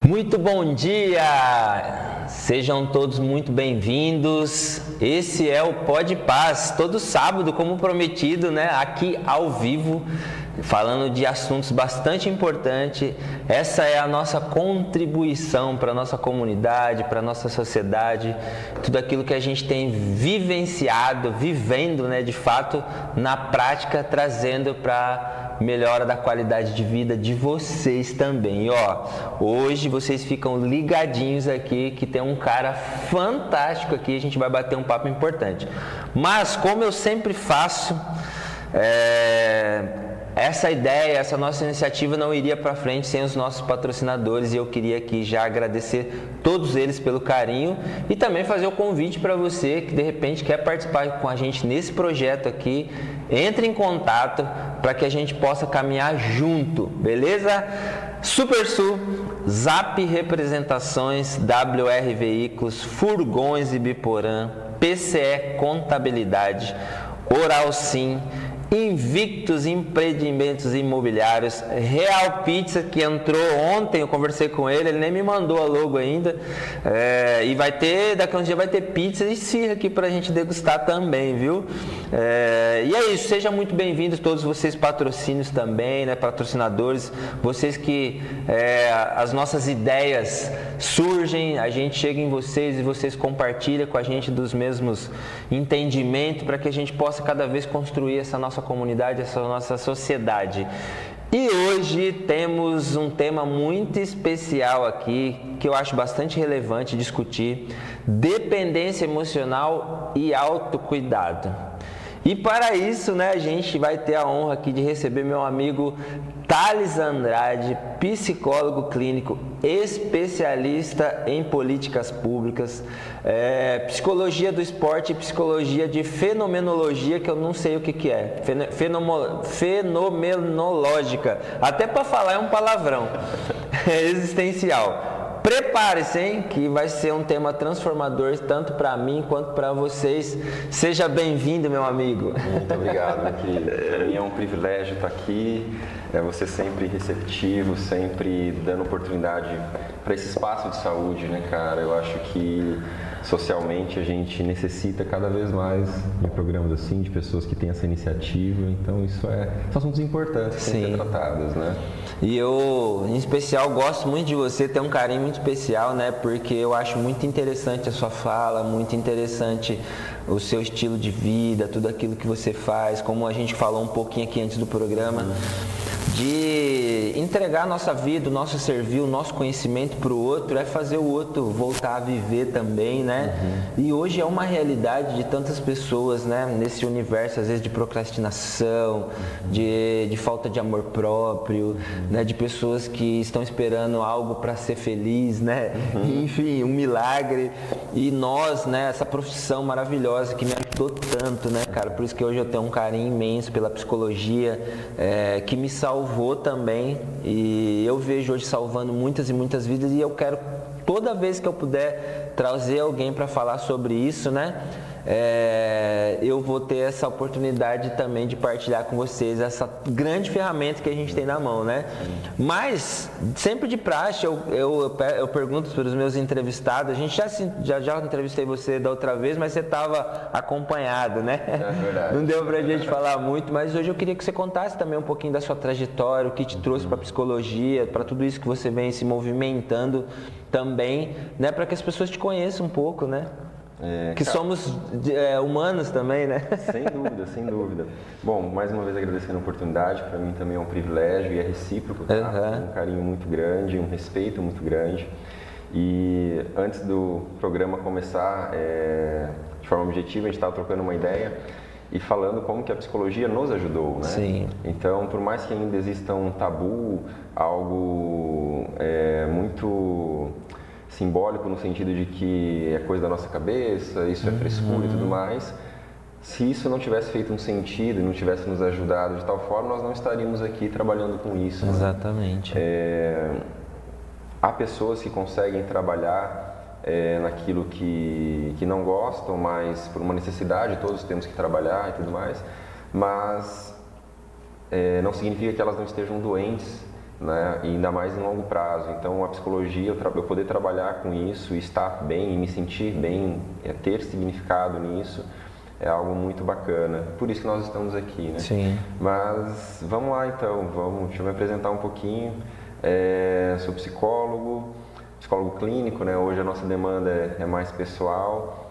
Muito bom dia! Sejam todos muito bem-vindos. Esse é o Pod Paz, todo sábado, como prometido, né? Aqui ao vivo, falando de assuntos bastante importantes. Essa é a nossa contribuição para a nossa comunidade, para a nossa sociedade, tudo aquilo que a gente tem vivenciado, vivendo, né, de fato, na prática, trazendo para melhora da qualidade de vida de vocês também. E ó, hoje vocês ficam ligadinhos aqui que tem um cara fantástico aqui, a gente vai bater um papo importante. Mas como eu sempre faço, essa ideia, essa nossa iniciativa não iria para frente sem os nossos patrocinadores e eu queria aqui já agradecer todos eles pelo carinho e também fazer o convite para você que de repente quer participar com a gente nesse projeto aqui. Entre em contato para que a gente possa caminhar junto, beleza? Supersul, Zap Representações, WR Veículos, Furgões e Biporã, PCE Contabilidade, Oral Sim, Invictus Empreendimentos Imobiliários, Real Pizza, que entrou ontem, eu conversei com ele nem me mandou a logo ainda, e vai ter, daqui a uns dias vai ter pizza e esfirra aqui pra gente degustar também, viu? E é isso, sejam muito bem-vindos todos vocês patrocínios também, né, patrocinadores, vocês que as nossas ideias surgem, a gente chega em vocês e vocês compartilham com a gente dos mesmos entendimentos para que a gente possa cada vez construir essa nossa comunidade, essa nossa sociedade. E hoje temos um tema muito especial aqui, que eu acho bastante relevante discutir: dependência emocional e autocuidado. E para isso, né, a gente vai ter a honra aqui de receber meu amigo Thales Andrade, psicólogo clínico, especialista em políticas públicas, psicologia do esporte e psicologia de fenomenologia, que eu não sei o que é, fenomenológica, até para falar é um palavrão, existencial. Prepare-se, hein, que vai ser um tema transformador tanto para mim quanto para vocês. Seja bem-vindo, meu amigo. Muito obrigado, meu querido. Para mim é um privilégio estar aqui. Você sempre receptivo, sempre dando oportunidade para esse espaço de saúde, né, cara? Eu acho que socialmente a gente necessita cada vez mais de programas assim, de pessoas que têm essa iniciativa. Então são assuntos importantes que têm que ser tratados, né? E eu, em especial, gosto muito de você, tem um carinho muito especial, né? Porque eu acho muito interessante a sua fala, muito interessante o seu estilo de vida, tudo aquilo que você faz, como a gente falou um pouquinho aqui antes do programa, de entregar a nossa vida, o nosso servir, o nosso conhecimento para o outro, é fazer o outro voltar a viver também, né? E hoje é uma realidade de tantas pessoas, né? Nesse universo, às vezes, de procrastinação, de falta de amor próprio, né? De pessoas que estão esperando algo para ser feliz, né? Enfim, um milagre. E nós, né? Essa profissão maravilhosa que me ajudou tanto, né, cara? Por isso que hoje eu tenho um carinho imenso pela psicologia, que me salvou também, e eu vejo hoje salvando muitas e muitas vidas, e eu quero, toda vez que eu puder, trazer alguém para falar sobre isso, né? Eu vou ter essa oportunidade também de partilhar com vocês essa grande ferramenta que a gente tem na mão, né? Mas, sempre de praxe, eu pergunto para os meus entrevistados, a gente já entrevistei você da outra vez, mas você estava acompanhado, né? É verdade. Não deu pra gente falar muito, mas hoje eu queria que você contasse também um pouquinho da sua trajetória, o que te trouxe para a psicologia, para tudo isso que você vem se movimentando também, né? Para que as pessoas te conheçam um pouco, né? Somos humanos também, né? Sem dúvida, sem dúvida. Bom, mais uma vez agradecendo a oportunidade, para mim também é um privilégio e é recíproco, tá? Um carinho muito grande, um respeito muito grande. E antes do programa começar, de forma objetiva, a gente estava trocando uma ideia e falando como que a psicologia nos ajudou, né? Sim. Então, por mais que ainda exista um tabu, algo muito simbólico no sentido de que é coisa da nossa cabeça, isso é frescura e tudo mais, se isso não tivesse feito um sentido e não tivesse nos ajudado de tal forma, nós não estaríamos aqui trabalhando com isso. Exatamente. Né? Há pessoas que conseguem trabalhar naquilo que não gostam, mas por uma necessidade, todos temos que trabalhar e tudo mais, mas não significa que elas não estejam doentes né? E ainda mais em longo prazo. Então, a psicologia, eu poder trabalhar com isso, estar bem, me sentir bem, ter significado nisso, é algo muito bacana. Por isso que nós estamos aqui, né? Sim. Mas vamos lá então, deixa eu me apresentar um pouquinho. Sou psicólogo clínico, né? Hoje a nossa demanda é mais pessoal.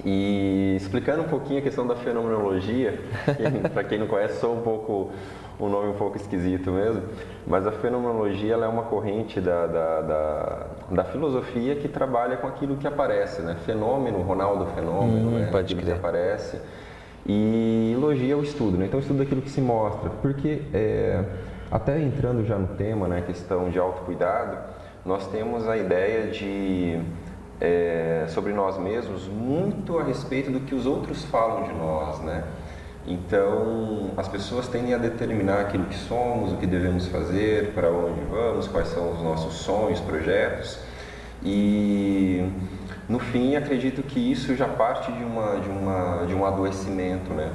E explicando um pouquinho a questão da fenomenologia, para quem não conhece, um nome um pouco esquisito mesmo, mas a fenomenologia ela é uma corrente da filosofia que trabalha com aquilo que aparece, né? Fenômeno, Ronaldo Fenômeno, né? Pode Aquilo crer. que aparece. E logia é o estudo, né? Então o estudo daquilo que se mostra, porque até entrando já no tema, né, questão de autocuidado, nós temos a ideia de sobre nós mesmos muito a respeito do que os outros falam de nós, né? Então, as pessoas tendem a determinar aquilo que somos, o que devemos fazer, para onde vamos, quais são os nossos sonhos, projetos. E, no fim, acredito que isso já parte de um adoecimento, né?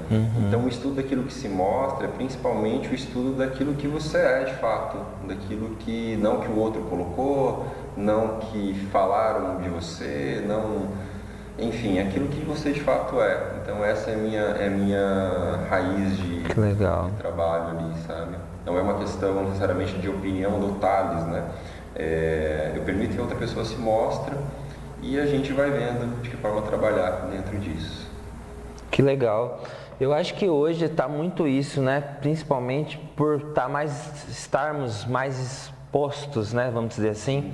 Então, o estudo daquilo que se mostra é principalmente o estudo daquilo que você é, de fato. Daquilo que, não que o outro colocou, não que falaram de você, não... Enfim, aquilo que você de fato é. Então essa é a minha raiz de trabalho ali, sabe? Não é uma questão necessariamente de opinião do Thales, né? Eu permito que outra pessoa se mostre e a gente vai vendo de que forma trabalhar dentro disso. Que legal. Eu acho que hoje está muito isso, né? Principalmente por estarmos mais expostos, né? Vamos dizer assim,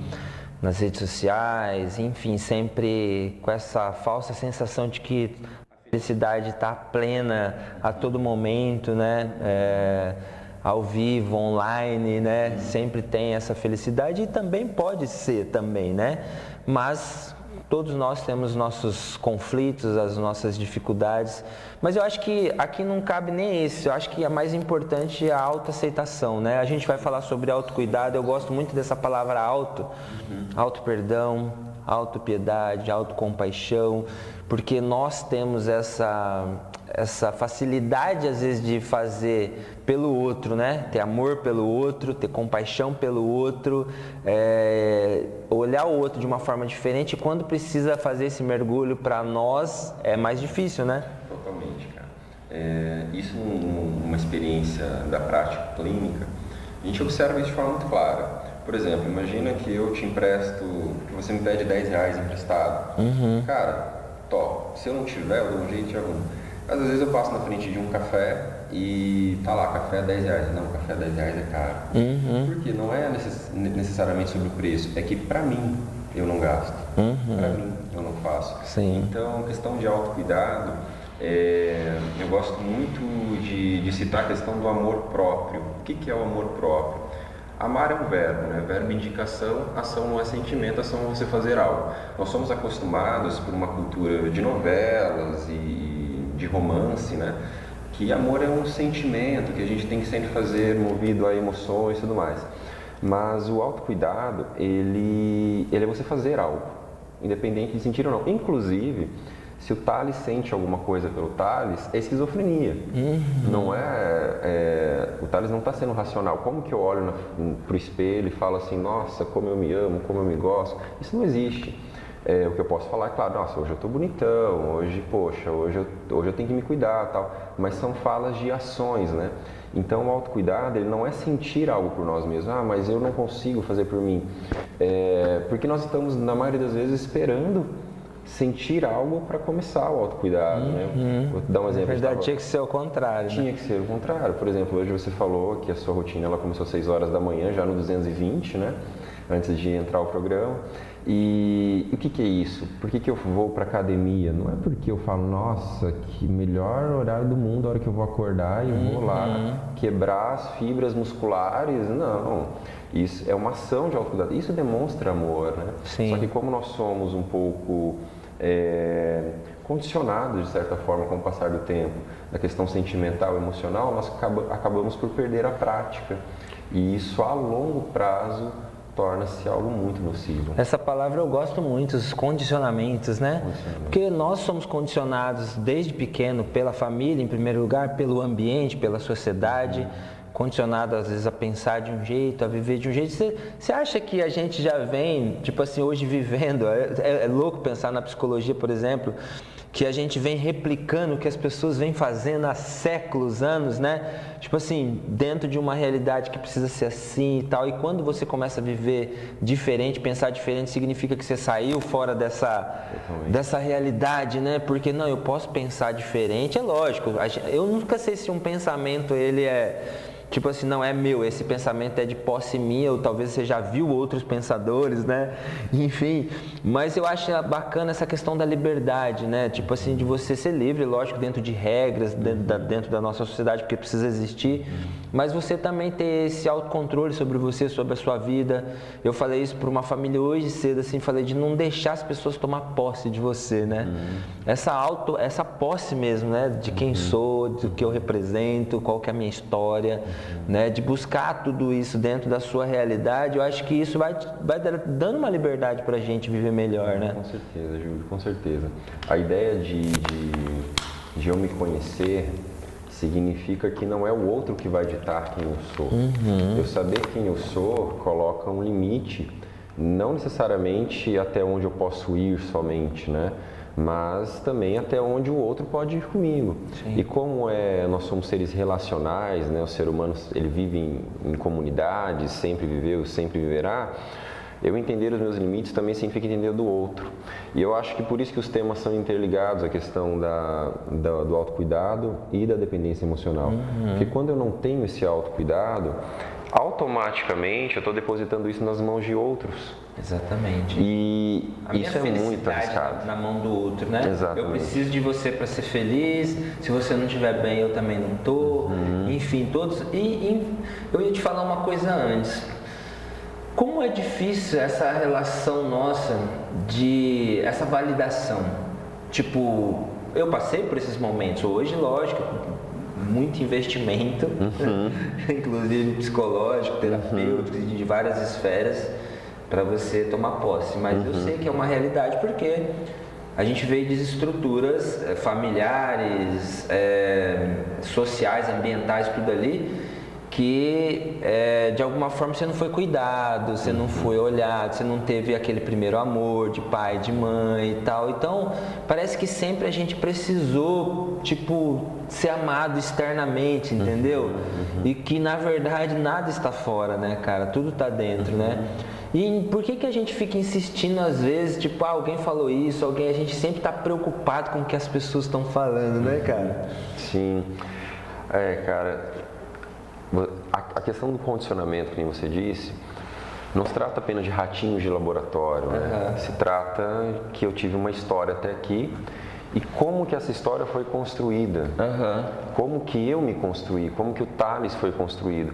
nas redes sociais, enfim, sempre com essa falsa sensação de que a felicidade está plena a todo momento, né? Ao vivo, online, né? Sempre tem essa felicidade e também pode ser também, né? Mas todos nós temos nossos conflitos, as nossas dificuldades, mas eu acho que aqui não cabe nem esse, eu acho que a mais importante é a autoaceitação, né? A gente vai falar sobre autocuidado, eu gosto muito dessa palavra auto-perdão, auto-piedade, autocompaixão, porque nós temos essa facilidade às vezes de fazer pelo outro, né? Ter amor pelo outro, ter compaixão pelo outro, olhar o outro de uma forma diferente. E quando precisa fazer esse mergulho para nós é mais difícil, né? Totalmente, cara. Isso numa experiência da prática clínica, a gente observa isso de forma muito clara. Por exemplo, imagina que eu te empresto, que você me pede R$10 emprestado. Cara, top. Se eu não tiver, eu dou um jeito de algum. Às vezes eu passo na frente de um café e tá lá, café é R$10. Não, café R$10 é caro. Porque não é necessariamente sobre o preço, é que pra mim eu não gasto, pra mim eu não faço. Sim. Então, questão de autocuidado, eu gosto muito de citar a questão do amor próprio. O que é o amor próprio? Amar é um verbo, né? Verbo indicação, ação não é sentimento, ação é você fazer algo. Nós somos acostumados por uma cultura de novelas e de romance, né? Que amor é um sentimento que a gente tem que sempre fazer movido a emoções e tudo mais. Mas o autocuidado, ele é você fazer algo, independente de sentir ou não. Inclusive, se o Thales sente alguma coisa pelo Thales, é esquizofrenia. Não o Thales não está sendo racional. Como que eu olho para o espelho e falo assim, nossa, como eu me amo, como eu me gosto? Isso não existe. O que eu posso falar é, claro, nossa, hoje eu estou bonitão, hoje eu tenho que me cuidar, tal. Mas são falas de ações, né? Então, o autocuidado, ele não é sentir algo por nós mesmos. Ah, mas eu não consigo fazer por mim. Porque nós estamos, na maioria das vezes, esperando sentir algo para começar o autocuidado, né? Vou dar um exemplo. Na verdade, tinha que ser o contrário, Tinha que ser o contrário. Por exemplo, hoje você falou que a sua rotina ela começou às 6 horas da manhã, já no 220, né? Antes de entrar o programa. E o que é isso? Por que eu vou para academia? Não é porque eu falo, nossa, que melhor horário do mundo, a hora que eu vou acordar e eu vou lá quebrar as fibras musculares. Não. Isso é uma ação de autocuidado. Isso demonstra amor, né? Sim. Só que como nós somos um pouco condicionados, de certa forma, com o passar do tempo, da questão sentimental, emocional, nós acabamos por perder a prática. E isso, a longo prazo, torna-se algo muito nocivo. Essa palavra eu gosto muito, os condicionamentos, né? Porque nós somos condicionados desde pequeno pela família, em primeiro lugar, pelo ambiente, pela sociedade. condicionado às vezes a pensar de um jeito, a viver de um jeito. Você acha que a gente já vem, tipo assim, hoje vivendo, é louco pensar na psicologia, por exemplo, que a gente vem replicando o que as pessoas vêm fazendo há séculos, anos, né? Tipo assim, dentro de uma realidade que precisa ser assim e tal. E quando você começa a viver diferente, pensar diferente, significa que você saiu fora dessa realidade, né? Porque, não, eu posso pensar diferente, é lógico. Eu nunca sei se um pensamento, ele é... Tipo assim, não é meu, esse pensamento é de posse minha, ou talvez você já viu outros pensadores, né? Enfim, mas eu acho bacana essa questão da liberdade, né? Tipo assim, de você ser livre, lógico, dentro de regras, dentro da nossa sociedade, porque precisa existir, mas você também ter esse autocontrole sobre você, sobre a sua vida. Eu falei isso para uma família hoje cedo, assim, falei de não deixar as pessoas tomar posse de você, né? Essa posse mesmo, né? De quem sou, do que eu represento, qual que é a minha história, né? De buscar tudo isso dentro da sua realidade. Eu acho que isso vai dando uma liberdade para a gente viver melhor, né? Com certeza, Júlio, com certeza. A ideia de eu me conhecer significa que não é o outro que vai ditar quem eu sou. Eu saber quem eu sou coloca um limite, não necessariamente até onde eu posso ir somente, né? Mas também até onde o outro pode ir comigo. Sim. E como nós somos seres relacionais, né? O ser humano, ele vive em comunidade, sempre viveu, sempre viverá. Eu entender os meus limites também significa entender do outro. E eu acho que por isso que os temas são interligados, a questão do autocuidado e da dependência emocional. Porque quando eu não tenho esse autocuidado, automaticamente eu estou depositando isso nas mãos de outros. Exatamente. E isso é muito arriscado. Na mão do outro, né? Exatamente. Eu preciso de você para ser feliz. Se você não estiver bem, eu também não estou. Enfim, todos. E eu ia te falar uma coisa antes. Como é difícil essa relação nossa de essa validação. Tipo, eu passei por esses momentos. Hoje, lógico, muito investimento, inclusive psicológico, terapêutico, de várias esferas, para você tomar posse. Mas eu sei que é uma realidade porque a gente veio de estruturas familiares, sociais, ambientais, tudo ali, que de alguma forma você não foi cuidado, você não foi olhado, você não teve aquele primeiro amor de pai, de mãe e tal. Então, parece que sempre a gente precisou, tipo, ser amado externamente, entendeu? E que, na verdade, nada está fora, né, cara? Tudo está dentro, né? E por que a gente fica insistindo às vezes, tipo, alguém falou isso, a gente sempre está preocupado com o que as pessoas estão falando, né, cara? Sim. Cara, a questão do condicionamento, que você disse, não se trata apenas de ratinhos de laboratório, né? Se trata que eu tive uma história até aqui e como que essa história foi construída, como que eu me construí, como que o Thales foi construído.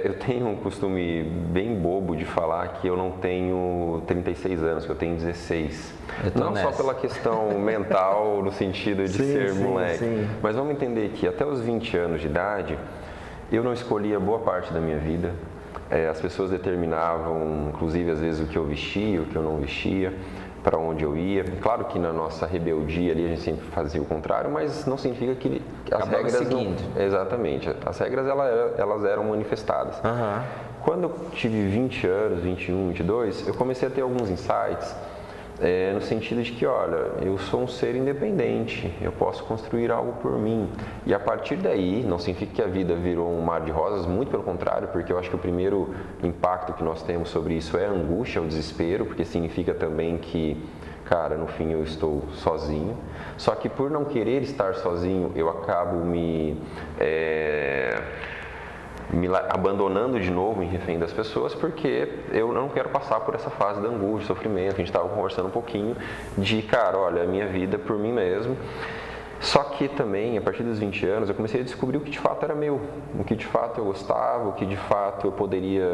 Eu tenho um costume bem bobo de falar que eu não tenho 36 anos, que eu tenho 16. Não só pela questão mental, no sentido de ser moleque, mas vamos entender que até os 20 anos de idade, eu não escolhia boa parte da minha vida. As pessoas determinavam, inclusive, às vezes, o que eu vestia, o que eu não vestia, para onde eu ia. Claro que na nossa rebeldia ali a gente sempre fazia o contrário, mas não significa que as regras seguindo. Exatamente. As regras elas eram manifestadas. Quando eu tive 20 anos, 21, 22, eu comecei a ter alguns insights no sentido de que, olha, eu sou um ser independente, eu posso construir algo por mim. E a partir daí, não significa que a vida virou um mar de rosas, muito pelo contrário, porque eu acho que o primeiro impacto que nós temos sobre isso é a angústia, o desespero, porque significa também que, cara, no fim eu estou sozinho. Só que por não querer estar sozinho, eu acabo me abandonando de novo em refém das pessoas, porque eu não quero passar por essa fase da angústia, sofrimento. A gente estava conversando um pouquinho de, cara, olha, a minha vida por mim mesmo. Só que também, a partir dos 20 anos, eu comecei a descobrir o que de fato era meu, o que de fato eu gostava, o que de fato eu poderia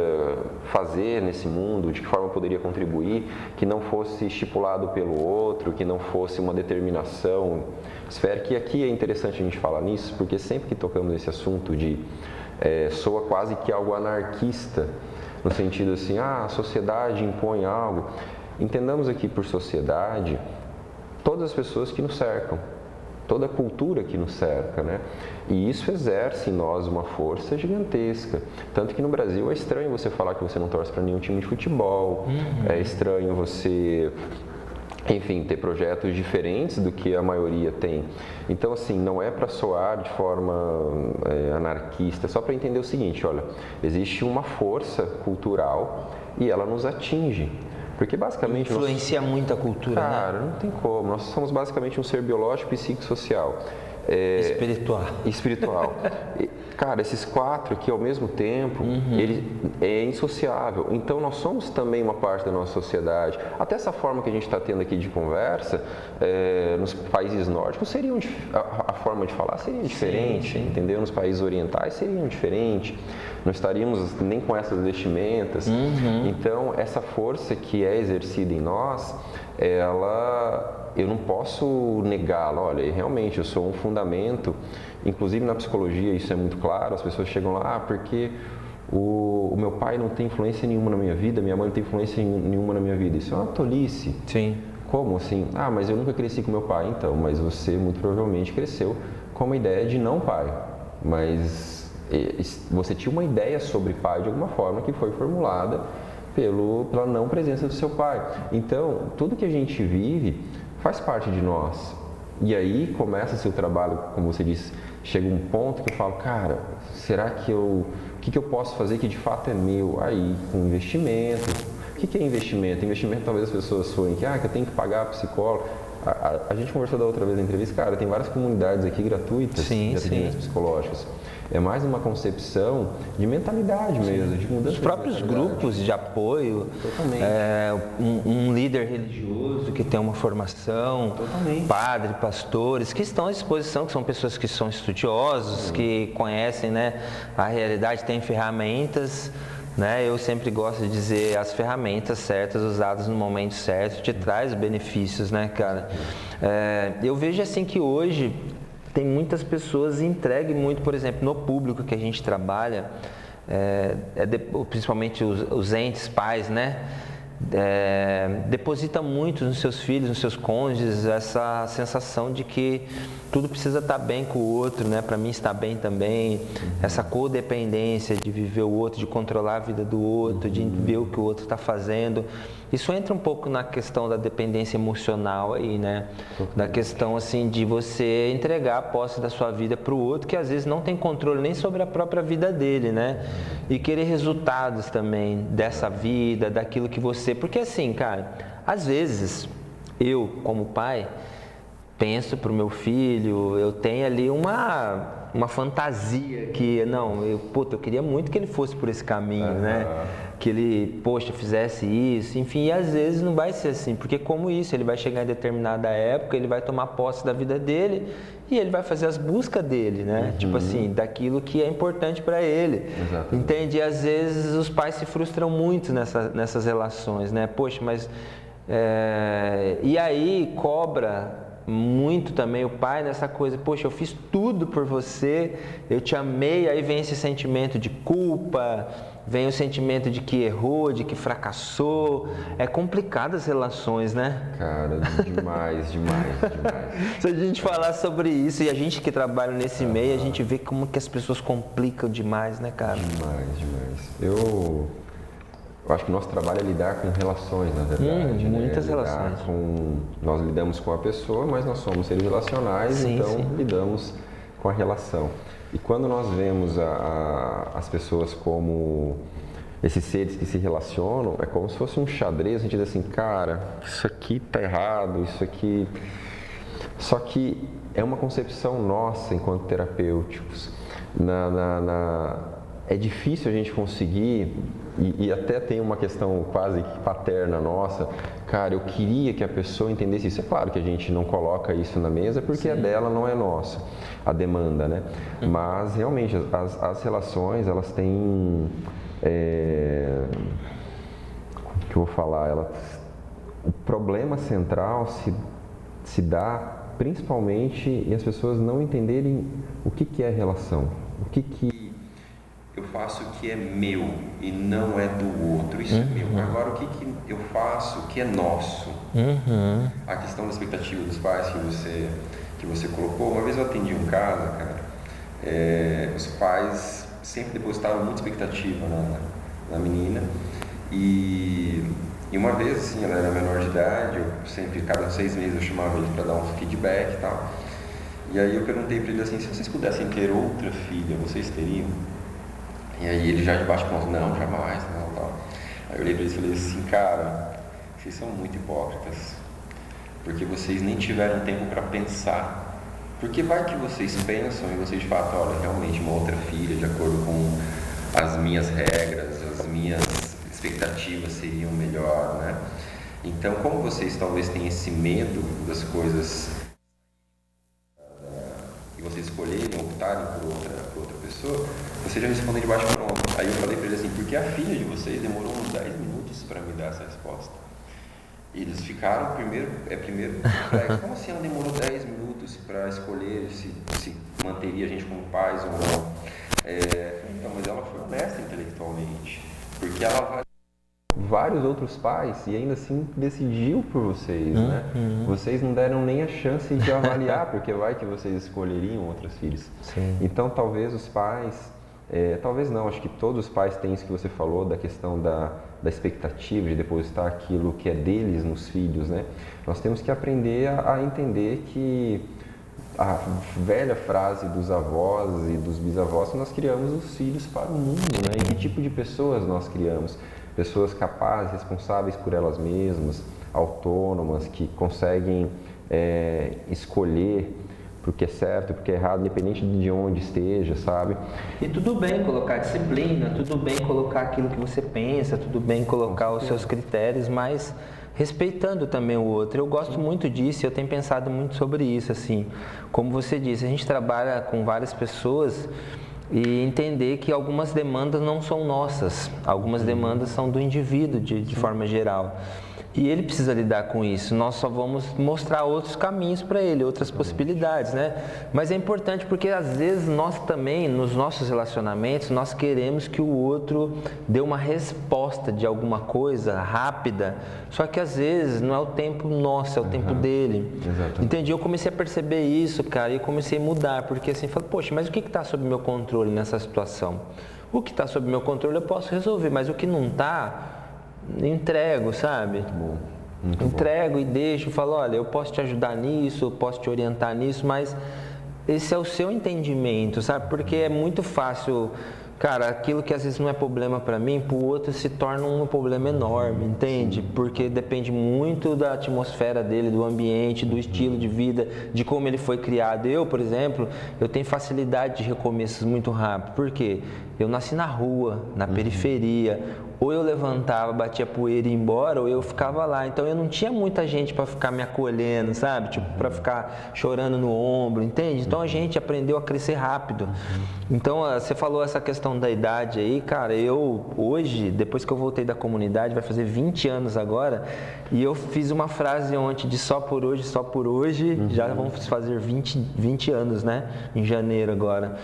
fazer nesse mundo, de que forma eu poderia contribuir, que não fosse estipulado pelo outro, que não fosse uma determinação. Espero que aqui é interessante a gente falar nisso, porque sempre que tocamos nesse assunto de soa quase que algo anarquista, no sentido assim, a sociedade impõe algo. Entendamos aqui por sociedade todas as pessoas que nos cercam. toda a cultura que nos cerca, né? E isso exerce em nós uma força gigantesca. Tanto que no Brasil é estranho você falar que você não torce para nenhum time de futebol, é estranho você, enfim, ter projetos diferentes do que a maioria tem. Então, assim, não é para soar de forma anarquista, só para entender o seguinte, olha, existe uma força cultural e ela nos atinge. Porque basicamente... Influencia muito a cultura, cara, não tem como. Nós somos basicamente um ser biológico, psicossocial. Espiritual. Cara, esses 4 aqui ao mesmo tempo, ele é insociável. Então, nós somos também uma parte da nossa sociedade. Até essa forma que a gente está tendo aqui de conversa, nos países nórdicos, a forma de falar seria diferente, sim. Entendeu? Nos países orientais seriam diferentes. Não estaríamos nem com essas vestimentas. Então, essa força que é exercida em nós, eu não posso negá-la. Olha, realmente eu sou um fundamento, inclusive na psicologia isso é muito claro, as pessoas chegam lá, porque o meu pai não tem influência nenhuma na minha vida, minha mãe não tem influência nenhuma na minha vida. Isso é uma tolice. Sim. Como assim? Ah, mas eu nunca cresci com meu pai. Então, mas você muito provavelmente cresceu com uma ideia de não pai. Mas você tinha uma ideia sobre pai de alguma forma que foi formulada pela não presença do seu pai. Então, tudo que a gente vive faz parte de nós. E aí começa-se o trabalho, como você disse, chega um ponto que eu falo, cara, será que o que eu posso fazer que de fato é meu? Aí, com investimento. O que é investimento? Investimento talvez as pessoas sonhem que eu tenho que pagar psicólogo. A gente conversou da outra vez na entrevista, cara, tem várias comunidades aqui gratuitas de atendimentos psicológicos. É mais uma concepção de mentalidade mesmo, de mudança. Os próprios grupos de apoio, um líder religioso que tem uma formação, padre, pastores, que estão à disposição, que são pessoas que são estudiosos, que conhecem, né, a realidade, têm ferramentas. Né? Eu sempre gosto de dizer as ferramentas certas, usadas no momento certo, te traz benefícios, né, cara? Eu vejo assim que hoje tem muitas pessoas entregues muito, por exemplo, no público que a gente trabalha, principalmente os entes, pais, né? Deposita muito nos seus filhos, nos seus cônjuges, essa sensação de que tudo precisa estar bem com o outro, né? Para mim estar bem também, essa codependência de viver o outro, de controlar a vida do outro, de ver o que o outro está fazendo. Isso entra um pouco na questão da dependência emocional aí, né? Da questão assim de você entregar a posse da sua vida para o outro, que às vezes não tem controle nem sobre a própria vida dele, né? E querer resultados também dessa vida, daquilo que você... Porque assim, cara, às vezes eu, como pai, penso para o meu filho, eu tenho ali uma fantasia que, eu queria muito que ele fosse por esse caminho, né? Que ele, fizesse isso, enfim, e às vezes não vai ser assim, porque como isso, ele vai chegar em determinada época, ele vai tomar posse da vida dele e ele vai fazer as buscas dele, né? Tipo assim, daquilo que é importante para ele. Exatamente. Entende? E às vezes os pais se frustram muito nessas relações, né? E aí cobra muito também o pai nessa coisa, eu fiz tudo por você, eu te amei, aí vem esse sentimento de culpa, vem o sentimento de que errou, de que fracassou. É complicado as relações, né? Cara, demais. Se a gente falar sobre isso, e a gente que trabalha nesse meio, a gente vê como que as pessoas complicam demais, né, cara? Demais. Eu acho que o nosso trabalho é lidar com relações, na verdade. Muitas relações. Nós lidamos com a pessoa, mas nós somos seres relacionais, lidamos com a relação. E quando nós vemos as pessoas como esses seres que se relacionam, é como se fosse um xadrez, a gente diz assim, cara, isso aqui tá errado, isso aqui... Só que é uma concepção nossa enquanto terapêuticos. É difícil a gente conseguir, e até tem uma questão quase paterna nossa, cara, eu queria que a pessoa entendesse isso. É claro que a gente não coloca isso na mesa porque é dela, não é nossa, a demanda, né? Mas realmente as relações, elas têm, como que eu vou falar, o problema central se dá principalmente em as pessoas não entenderem o que é relação, o que eu faço que é meu e não é do outro, isso é meu. Agora, o que eu faço que é nosso? A questão da expectativa dos pais que você que você colocou. Uma vez eu atendi um caso, cara, os pais sempre depositaram muita expectativa na menina e uma vez, assim, ela era menor de idade, eu sempre, cada 6 meses eu chamava ele para dar um feedback e tal. E aí eu perguntei para ele assim, se vocês pudessem ter outra filha, vocês teriam? E aí ele já de baixo ponto, não, jamais, não, tal. Aí eu olhei para eles e falei assim, cara, vocês são muito hipócritas, porque vocês nem tiveram tempo para pensar. Porque vai que vocês pensam e vocês de fato, olha, realmente uma outra filha, de acordo com as minhas regras, as minhas expectativas seriam melhor, né? Então, como vocês talvez tenham esse medo das coisas e vocês escolherem, optarem por outra pessoa, vocês já respondem de baixo para pronto. Aí eu falei para ele assim, porque a filha de vocês demorou uns 10 minutos para me dar essa resposta. E eles ficaram, primeiro como assim ela demorou 10 minutos para escolher se manteria a gente como pais ou não? Então, mas ela foi honesta intelectualmente, porque ela avaliou vários outros pais e ainda assim decidiu por vocês, né? Vocês não deram nem a chance de avaliar, porque vai que vocês escolheriam outros filhos. Sim. Então, talvez os pais, talvez não, acho que todos os pais têm isso que você falou, da questão da expectativa de depositar aquilo que é deles nos filhos, né? Nós temos que aprender a entender que a velha frase dos avós e dos bisavós, que nós criamos os filhos para o mundo, né? E que tipo de pessoas nós criamos? Pessoas capazes, responsáveis por elas mesmas, autônomas, que conseguem escolher porque é certo, porque é errado, independente de onde esteja, sabe? E tudo bem colocar disciplina, tudo bem colocar aquilo que você pensa, tudo bem colocar os seus critérios, mas respeitando também o outro. Eu gosto muito disso, eu tenho pensado muito sobre isso, assim. Como você disse, a gente trabalha com várias pessoas e entender que algumas demandas não são nossas, algumas demandas são do indivíduo de forma geral. E ele precisa lidar com isso, nós só vamos mostrar outros caminhos para ele, outras possibilidades, né? Mas é importante porque às vezes nós também, nos nossos relacionamentos, nós queremos que o outro dê uma resposta de alguma coisa rápida, só que às vezes não é o tempo nosso, é o tempo dele. Exato. Entendi? Eu comecei a perceber isso, cara, e eu comecei a mudar, porque assim, falei, poxa, mas o que está sob meu controle nessa situação? O que está sob meu controle eu posso resolver, mas o que não está, entrego, sabe? Muito Entrego bom. E deixo, falo, olha, eu posso te ajudar nisso, eu posso te orientar nisso, mas esse é o seu entendimento, sabe? Porque é muito fácil, cara, aquilo que às vezes não é problema para mim, para o outro se torna um problema enorme, entende? Porque depende muito da atmosfera dele, do ambiente, do estilo de vida, de como ele foi criado. Eu, por exemplo, eu tenho facilidade de recomeços muito rápido. Por quê? Eu nasci na rua, na periferia. Ou eu levantava, batia poeira e ia embora, ou eu ficava lá. Então eu não tinha muita gente para ficar me acolhendo, sabe? Tipo, para ficar chorando no ombro, entende? Então a gente aprendeu a crescer rápido. Então você falou essa questão da idade aí, cara, eu hoje, depois que eu voltei da comunidade, vai fazer 20 anos agora, e eu fiz uma frase ontem de só por hoje, já vamos fazer 20 anos, né? Em janeiro agora.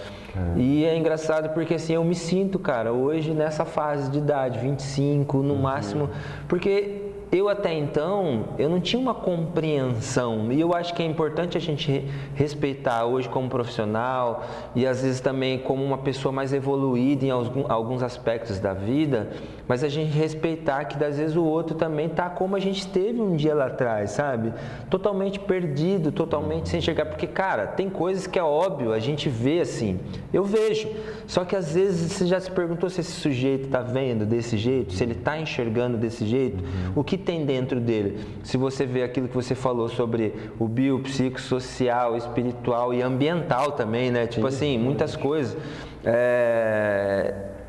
E é engraçado porque assim, eu me sinto, cara, hoje nessa fase de idade, 25 no máximo, porque eu até então, eu não tinha uma compreensão, e eu acho que é importante a gente respeitar hoje como profissional e às vezes também como uma pessoa mais evoluída em alguns aspectos da vida, mas a gente respeitar que às vezes o outro também tá como a gente esteve um dia lá atrás, sabe? Totalmente perdido, totalmente sem enxergar, porque cara, tem coisas que é óbvio, a gente vê assim, eu vejo, só que às vezes você já se perguntou se esse sujeito tá vendo desse jeito, se ele tá enxergando desse jeito, o que tem dentro dele. Se você vê aquilo que você falou sobre o biopsicossocial, espiritual e ambiental também, né? Tipo assim, muitas coisas.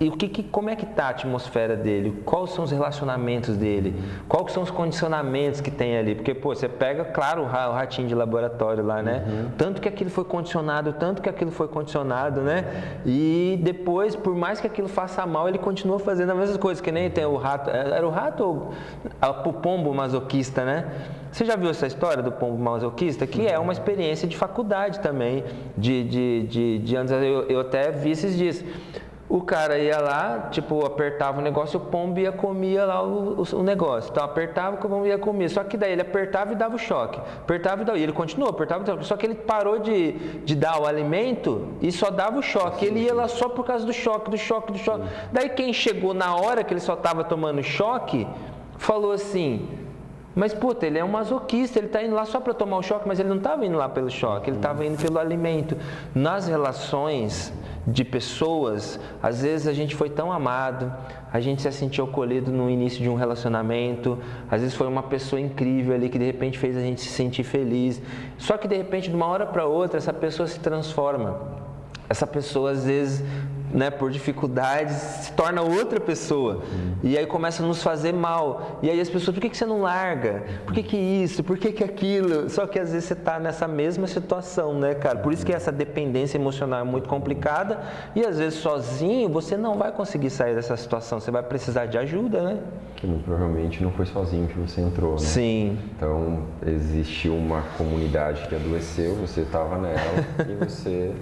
E como é que tá a atmosfera dele? Quais são os relacionamentos dele? Quais são os condicionamentos que tem ali? Porque, pô, você pega, claro, o ratinho de laboratório lá, né? Tanto que aquilo foi condicionado, né? E depois, por mais que aquilo faça mal, ele continua fazendo as mesmas coisas, que nem tem o rato. Era o rato ou o pombo masoquista, né? Você já viu essa história do pombo masoquista? Que é uma experiência de faculdade também, de anos. Eu até vi esses dias. o cara ia lá, tipo, apertava o negócio, o pombo ia comia lá o negócio. Então apertava, o pombo ia comer. Só que daí ele apertava e dava o choque. Apertava e dava. E ele continuou, apertava e dava. Só que ele parou de dar o alimento e só dava o choque. Ele ia lá só por causa do choque. Daí quem chegou na hora que ele só estava tomando choque, falou assim: mas puta, ele é um masoquista, ele está indo lá só para tomar o choque, mas ele não estava indo lá pelo choque, ele estava indo pelo alimento. Nas relações de pessoas, às vezes a gente foi tão amado, a gente se sentiu acolhido no início de um relacionamento, às vezes foi uma pessoa incrível ali que de repente fez a gente se sentir feliz, só que de repente de uma hora para outra essa pessoa se transforma, essa pessoa às vezes, né, por dificuldades, se torna outra pessoa. E aí começa a nos fazer mal. E aí as pessoas, por que você não larga? Por que isso? Por que aquilo? Só que às vezes você está nessa mesma situação, né, cara? Por isso que essa dependência emocional é muito complicada. E às vezes sozinho você não vai conseguir sair dessa situação. Você vai precisar de ajuda, né? Que muito provavelmente não foi sozinho que você entrou, né? Sim. Então, existe uma comunidade que adoeceu, você estava nela e você...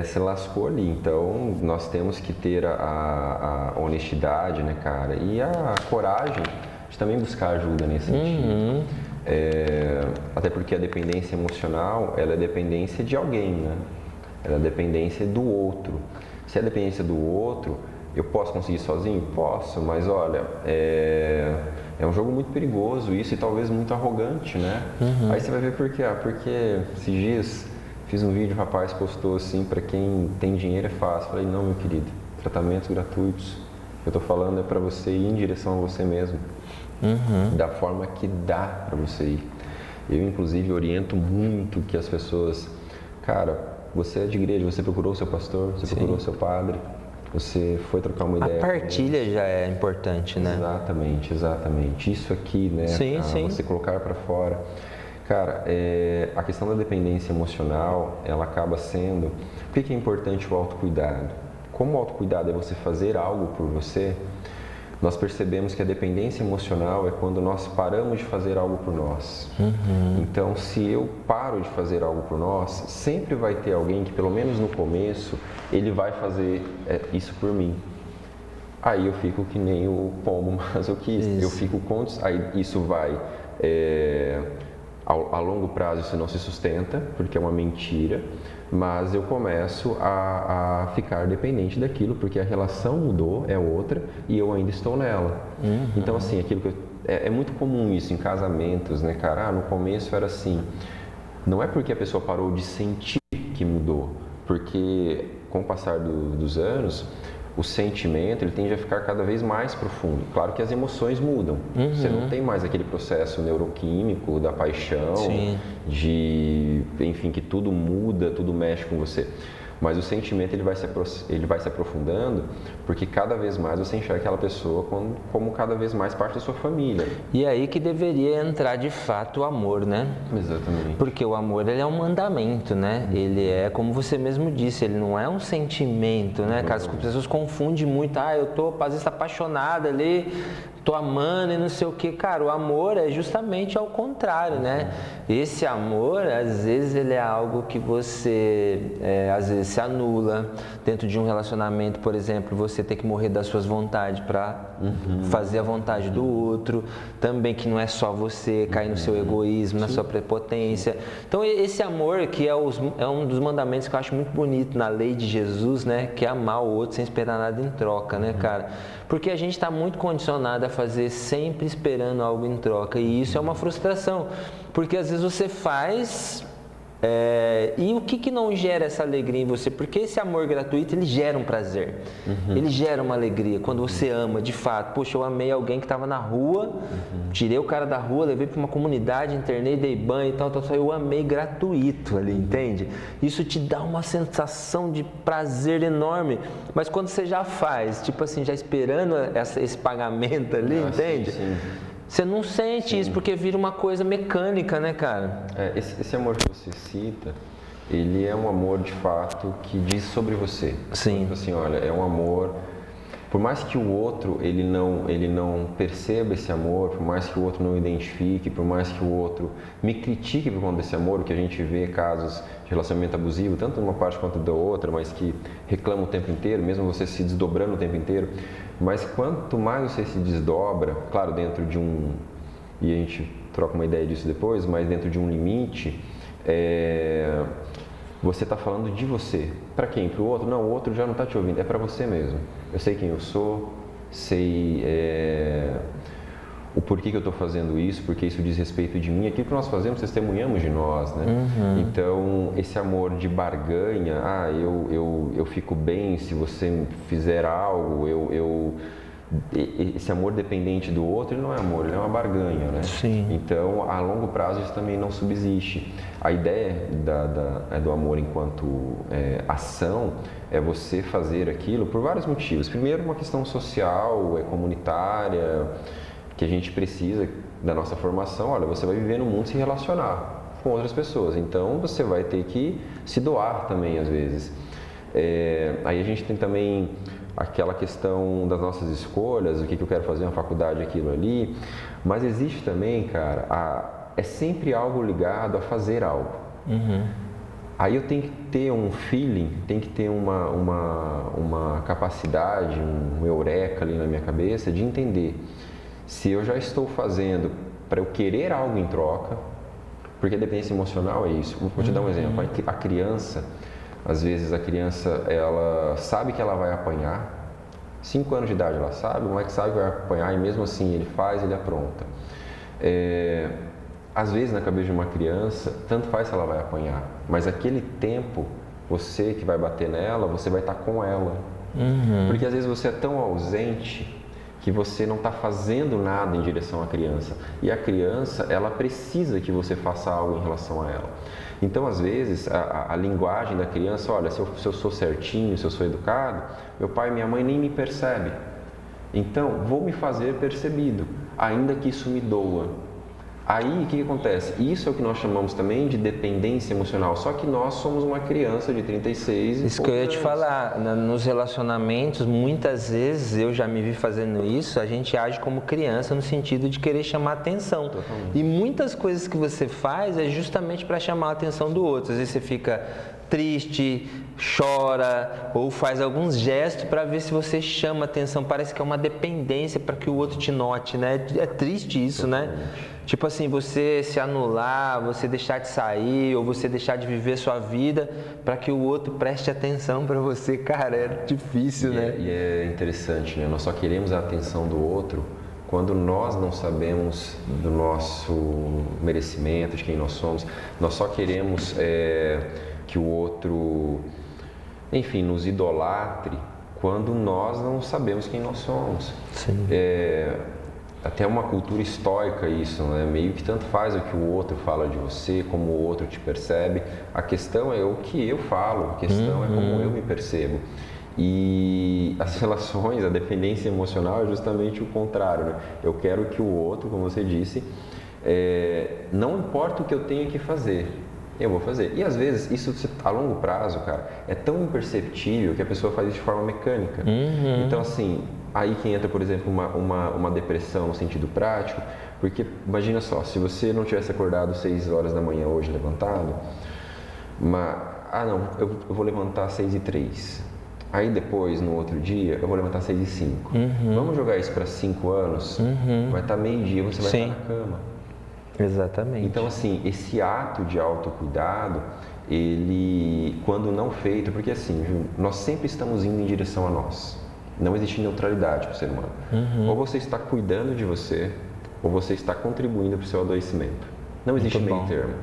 se lascou ali. Então, nós temos que ter a honestidade, né, cara? E a coragem de também buscar ajuda nesse sentido. Até porque a dependência emocional, ela é dependência de alguém, né? Ela é dependência do outro. Se é dependência do outro, eu posso conseguir sozinho? Posso, mas olha, é um jogo muito perigoso isso e talvez muito arrogante, né? Aí você vai ver por quê. Porque esses dias... fiz um vídeo, o rapaz postou assim, para quem tem dinheiro é fácil. Falei, não, meu querido, tratamentos gratuitos. Eu tô falando é para você ir em direção a você mesmo, da forma que dá para você ir. Eu, inclusive, oriento muito que as pessoas, cara, você é de igreja, você procurou o seu pastor, você procurou o seu padre, você foi trocar uma ideia. A partilha já é importante, né? Exatamente. Isso aqui, né? Sim. Você colocar para fora. Cara, a questão da dependência emocional, ela acaba sendo... Por que é importante o autocuidado? Como o autocuidado é você fazer algo por você, nós percebemos que a dependência emocional é quando nós paramos de fazer algo por nós. Então, se eu paro de fazer algo por nós, sempre vai ter alguém que, pelo menos no começo, ele vai fazer isso por mim. Aí eu fico que nem o pombo masoquista. Eu fico aí isso vai... A longo prazo isso não se sustenta, porque é uma mentira, mas eu começo a ficar dependente daquilo, porque a relação mudou, é outra, e eu ainda estou nela. Então, assim, aquilo que é muito comum isso em casamentos, né, cara? No começo era assim, não é porque a pessoa parou de sentir que mudou, porque com o passar dos anos, o sentimento ele tende a ficar cada vez mais profundo. Claro que as emoções mudam. Você não tem mais aquele processo neuroquímico da paixão, enfim, que tudo muda, tudo mexe com você. Mas o sentimento ele vai se aprofundando, porque cada vez mais você enxerga aquela pessoa como cada vez mais parte da sua família. E aí que deveria entrar de fato o amor, né? Exatamente. Porque o amor ele é um mandamento, né? Ele é, como você mesmo disse, ele não é um sentimento, né? As pessoas confundem muito, eu tô às vezes apaixonada ali, tô amando e não sei o que. Cara, o amor é justamente ao contrário, né? Esse amor, às vezes, ele é algo que você, às vezes, se anula. Dentro de um relacionamento, por exemplo, você tem que morrer das suas vontades para fazer a vontade do outro. Também que não é só você, cair no seu egoísmo, na sua prepotência. Então, esse amor, que é um dos mandamentos que eu acho muito bonito na lei de Jesus, né? Que é amar o outro sem esperar nada em troca, né, cara? Porque a gente está muito condicionado a fazer sempre esperando algo em troca. E isso é uma frustração. Porque às vezes você faz... e o que não gera essa alegria em você? Porque esse amor gratuito, ele gera um prazer. Ele gera uma alegria. Quando você ama, de fato. Poxa, eu amei alguém que estava na rua, tirei o cara da rua, levei para uma comunidade, internei, dei banho e tal. Eu amei gratuito ali, entende? Isso te dá uma sensação de prazer enorme. Mas quando você já faz, tipo assim, já esperando esse pagamento ali, entende? Sim. Você não sente isso, porque vira uma coisa mecânica, né, cara? Esse amor que você cita, ele é um amor de fato que diz sobre você. Sim. Tipo assim, olha, é um amor por mais que o outro ele não perceba esse amor, por mais que o outro não identifique, por mais que o outro me critique por conta desse amor, o que a gente vê casos de relacionamento abusivo, tanto de uma parte quanto da outra, mas que reclamam o tempo inteiro, mesmo você se desdobrando o tempo inteiro, mas quanto mais você se desdobra, claro, dentro de um, e a gente troca uma ideia disso depois, mas dentro de um limite, você está falando de você. Para quem? Para o outro? Não, o outro já não está te ouvindo. É para você mesmo. Eu sei quem eu sou, sei o porquê que eu estou fazendo isso, porque isso diz respeito de mim. Aquilo que nós fazemos, testemunhamos de nós, né? Então, esse amor de barganha, eu fico bem se você fizer algo, esse amor dependente do outro, ele não é amor, ele é uma barganha, né? Sim. Então, a longo prazo isso também não subsiste. A ideia do amor enquanto ação é você fazer aquilo por vários motivos. Primeiro, uma questão social, comunitária, que a gente precisa da nossa formação. Olha, você vai viver no mundo, se relacionar com outras pessoas, então você vai ter que se doar também às vezes. Aí a gente tem também aquela questão das nossas escolhas, o que eu quero fazer na faculdade, aquilo ali, mas existe também, cara, é sempre algo ligado a fazer algo. Aí eu tenho que ter um feeling, tem que ter uma capacidade, um eureka ali na minha cabeça de entender se eu já estou fazendo para eu querer algo em troca, porque a dependência emocional é isso. Vou te dar um exemplo, a criança, às vezes a criança, ela sabe que ela vai apanhar, 5 anos de idade ela sabe, o moleque sabe que vai apanhar e mesmo assim ele faz, ele apronta. Às vezes na cabeça de uma criança, tanto faz se ela vai apanhar, mas aquele tempo, você que vai bater nela, você vai estar com ela. Porque às vezes você é tão ausente que você não está fazendo nada em direção à criança. E a criança, ela precisa que você faça algo em relação a ela. Então, às vezes, a linguagem da criança, olha, se eu sou certinho, se eu sou educado, meu pai e minha mãe nem me percebem. Então, vou me fazer percebido, ainda que isso me doa. Aí, o que acontece? Isso é o que nós chamamos também de dependência emocional, só que nós somos uma criança de 36 e Isso que eu ia te falar, nos relacionamentos, muitas vezes, eu já me vi fazendo isso, a gente age como criança no sentido de querer chamar atenção. Totalmente. E muitas coisas que você faz é justamente para chamar a atenção do outro. Às vezes você fica triste, chora ou faz alguns gestos para ver se você chama atenção. Parece que é uma dependência para que o outro te note, né? É triste isso, Totalmente. né? Tipo assim, você se anular, você deixar de sair ou você deixar de viver sua vida para que o outro preste atenção para você. Cara, é difícil, né? E é interessante, né? Nós só queremos a atenção do outro quando nós não sabemos do nosso merecimento, de quem nós somos. Nós só queremos que o outro, enfim, nos idolatre quando nós não sabemos quem nós somos. Sim. Até uma cultura estoica isso, né? Meio que tanto faz o que o outro fala de você, como o outro te percebe. A questão é o que eu falo, a questão é como eu me percebo. E as relações, a dependência emocional é justamente o contrário, né? Eu quero que o outro, como você disse, não importa o que eu tenha que fazer, eu vou fazer. E às vezes, isso a longo prazo, cara, é tão imperceptível que a pessoa faz isso de forma mecânica. Então, assim, aí que entra, por exemplo, uma depressão no sentido prático, porque imagina só, se você não tivesse acordado 6 horas da manhã hoje levantado, eu vou levantar 6h03. Aí depois, no outro dia, eu vou levantar 6h05. Vamos jogar isso para 5 anos? Vai estar meio-dia, você vai estar na cama. Exatamente. Então, assim, esse ato de autocuidado, ele, quando não feito, porque assim, Ju, nós sempre estamos indo em direção a nós. Não existe neutralidade para o ser humano. Ou você está cuidando de você, ou você está contribuindo para o seu adoecimento. Não existe meio termo.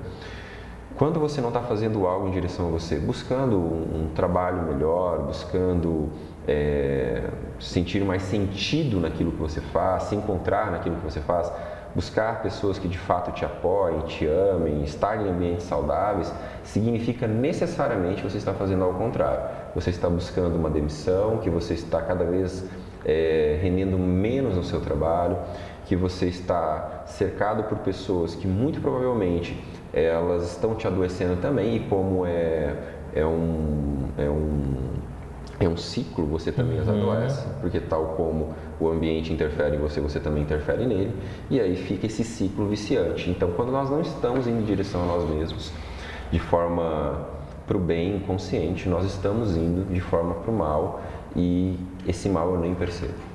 Quando você não está fazendo algo em direção a você, buscando um trabalho melhor, buscando sentir mais sentido naquilo que você faz, se encontrar naquilo que você faz, buscar pessoas que de fato te apoiem, te amem, estar em ambientes saudáveis, significa necessariamente você está fazendo ao contrário. Você está buscando uma demissão, que você está cada vez rendendo menos no seu trabalho, que você está cercado por pessoas que muito provavelmente elas estão te adoecendo também, e como é um ciclo, você também adoece, porque tal como o ambiente interfere em você, você também interfere nele, e aí fica esse ciclo viciante. Então, quando nós não estamos indo em direção a nós mesmos, de forma para o bem, consciente, nós estamos indo de forma para o mal, e esse mal eu nem percebo.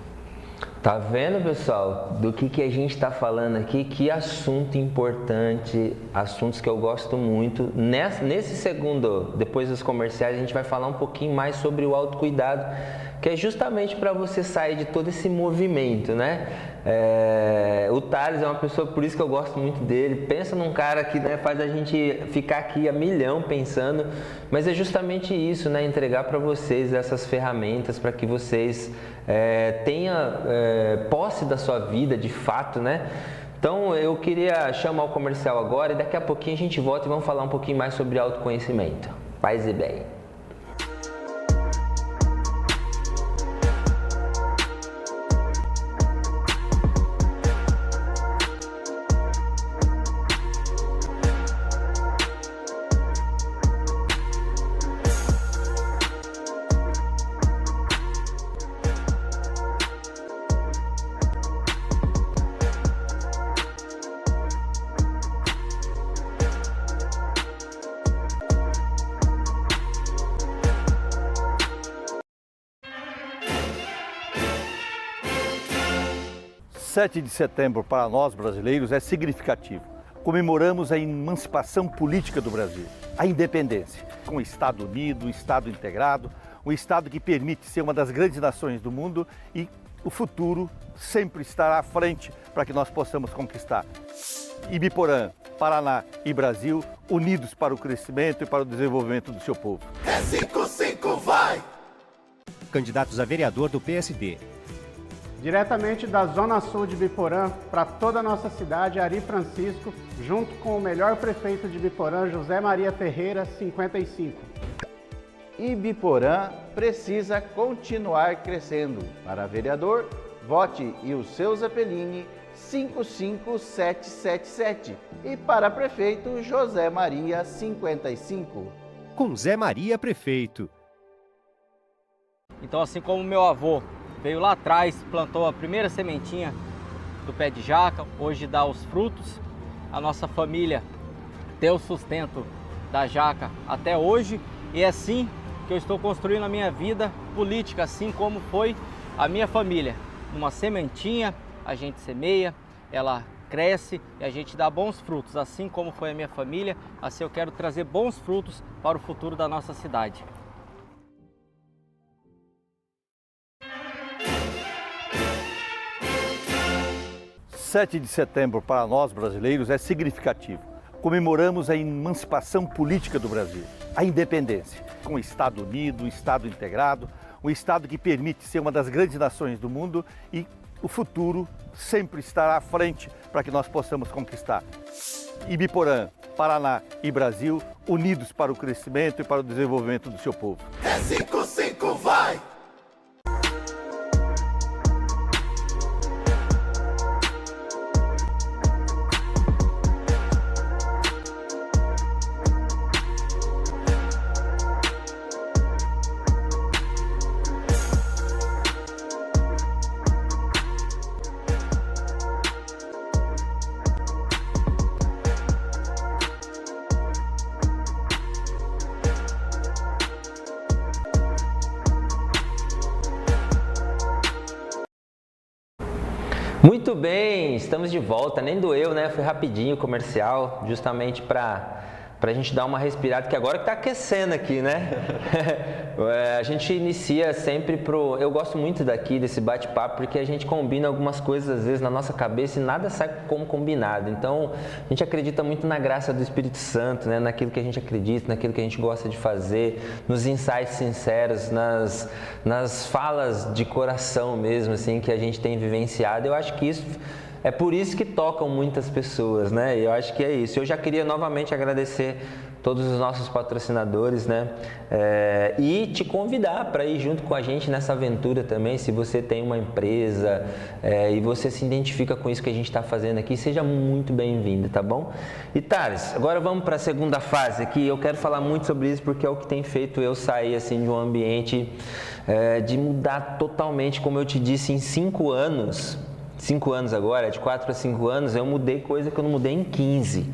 Tá vendo, pessoal, do que a gente está falando aqui? Que assunto importante, assuntos que eu gosto muito. Nesse segundo, depois dos comerciais, a gente vai falar um pouquinho mais sobre o autocuidado, que é justamente para você sair de todo esse movimento, né? O Thales é uma pessoa, por isso que eu gosto muito dele. Pensa num cara que, né, faz a gente ficar aqui a milhão pensando, mas é justamente isso, né? Entregar para vocês essas ferramentas para que vocês tenham posse da sua vida de fato, né? Então eu queria chamar o comercial agora e daqui a pouquinho a gente volta e vamos falar um pouquinho mais sobre autoconhecimento. Paz e bem. O 7 de setembro para nós brasileiros é significativo. Comemoramos a emancipação política do Brasil, a independência, com o Estado unido, um Estado integrado, um Estado que permite ser uma das grandes nações do mundo e o futuro sempre estará à frente para que nós possamos conquistar. Ibiporã, Paraná e Brasil unidos para o crescimento e para o desenvolvimento do seu povo. É 55, vai! Candidatos a vereador do PSD. Diretamente da Zona Sul de Ibiporã para toda a nossa cidade, Ari Francisco, junto com o melhor prefeito de Ibiporã, José Maria Ferreira, 55. Ibiporã precisa continuar crescendo. Para vereador, vote e o seu Zeppelin 55777. E para prefeito, José Maria, 55. Com Zé Maria Prefeito. Então, assim como meu avô veio lá atrás, plantou a primeira sementinha do pé de jaca, hoje dá os frutos. A nossa família tem o sustento da jaca até hoje, e é assim que eu estou construindo a minha vida política, assim como foi a minha família. Uma sementinha, a gente semeia, ela cresce e a gente dá bons frutos. Assim como foi a minha família, assim eu quero trazer bons frutos para o futuro da nossa cidade. 7 de setembro para nós brasileiros é significativo. Comemoramos a emancipação política do Brasil, a independência, com o Estado unido, um Estado integrado, um Estado que permite ser uma das grandes nações do mundo e o futuro sempre estará à frente para que nós possamos conquistar. Ibiporã, Paraná e Brasil unidos para o crescimento e para o desenvolvimento do seu povo. É 55, vai! Muito bem, estamos de volta, nem doeu, né? Foi rapidinho o comercial, justamente para a gente dar uma respirada, que agora que tá aquecendo aqui, né? A gente inicia sempre eu gosto muito daqui, desse bate-papo, porque a gente combina algumas coisas às vezes na nossa cabeça e nada sai como combinado. Então, a gente acredita muito na graça do Espírito Santo, né? Naquilo que a gente acredita, naquilo que a gente gosta de fazer, nos insights sinceros, nas falas de coração mesmo, assim, que a gente tem vivenciado. Eu acho que isso é por isso que tocam muitas pessoas, né? E eu acho que é isso. Eu já queria novamente agradecer todos os nossos patrocinadores, né? E te convidar para ir junto com a gente nessa aventura também. Se você tem uma empresa e você se identifica com isso que a gente está fazendo aqui, seja muito bem-vindo, tá bom? E Thales, agora vamos para a segunda fase aqui. Eu quero falar muito sobre isso porque é o que tem feito eu sair assim de um ambiente de mudar totalmente, como eu te disse, em 5 anos. 5 anos agora, de 4 a 5 anos, eu mudei coisa que eu não mudei em 15.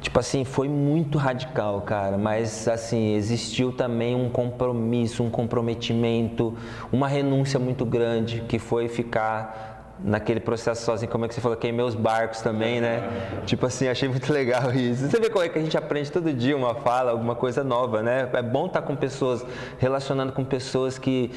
Tipo assim, foi muito radical, cara, mas assim, existiu também um compromisso, um comprometimento, uma renúncia muito grande, que foi ficar naquele processo sozinho, como é que você falou, queimei os barcos também, né? Tipo assim, achei muito legal isso. Você vê como é que a gente aprende todo dia uma fala, alguma coisa nova, né? É bom estar com pessoas, relacionando com pessoas que,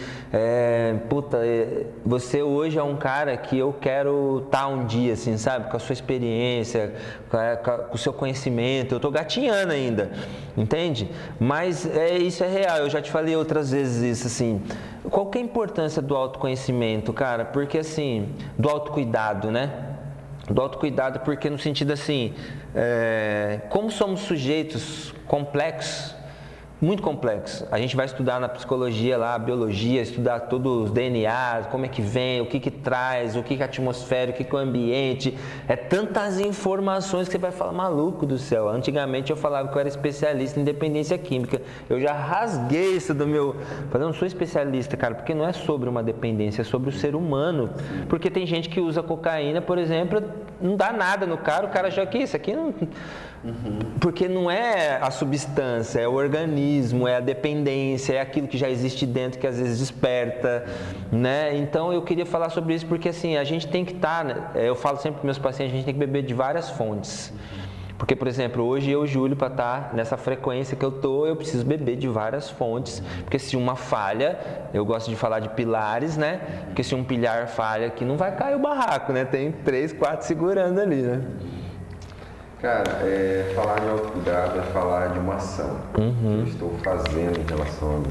você hoje é um cara que eu quero estar um dia, assim, sabe? Com a sua experiência, com o seu conhecimento. Eu tô gatinhando ainda, entende? Mas isso é real, eu já te falei outras vezes isso, assim. Qual que é a importância do autoconhecimento, cara? Porque assim, do autocuidado, né? Do autocuidado porque no sentido assim, como somos sujeitos complexos, muito complexos. A gente vai estudar na psicologia lá, a biologia, estudar todos os DNA, como é que vem, o que que traz, o que que é a atmosfera, o que que é o ambiente. É tantas informações que você vai falar, maluco do céu. Antigamente eu falava que eu era especialista em dependência química. Eu já rasguei isso do meu... Falei, eu não sou especialista, cara, porque não é sobre uma dependência, é sobre o ser humano. Porque tem gente que usa cocaína, por exemplo, não dá nada no cara, o cara já que isso aqui não... Porque não é a substância, é o organismo, é a dependência, é aquilo que já existe dentro que às vezes desperta, né? Então eu queria falar sobre isso porque assim, a gente tem que estar, né? Eu falo sempre para meus pacientes, a gente tem que beber de várias fontes. Porque, por exemplo, hoje eu, Júlio, para estar nessa frequência que eu preciso beber de várias fontes. Porque se uma falha, eu gosto de falar de pilares, né? Porque se um pilar falha aqui, não vai cair o barraco, né? Tem 3, 4 segurando ali, né? Cara, falar de autocuidado é falar de uma ação que eu estou fazendo em relação a mim.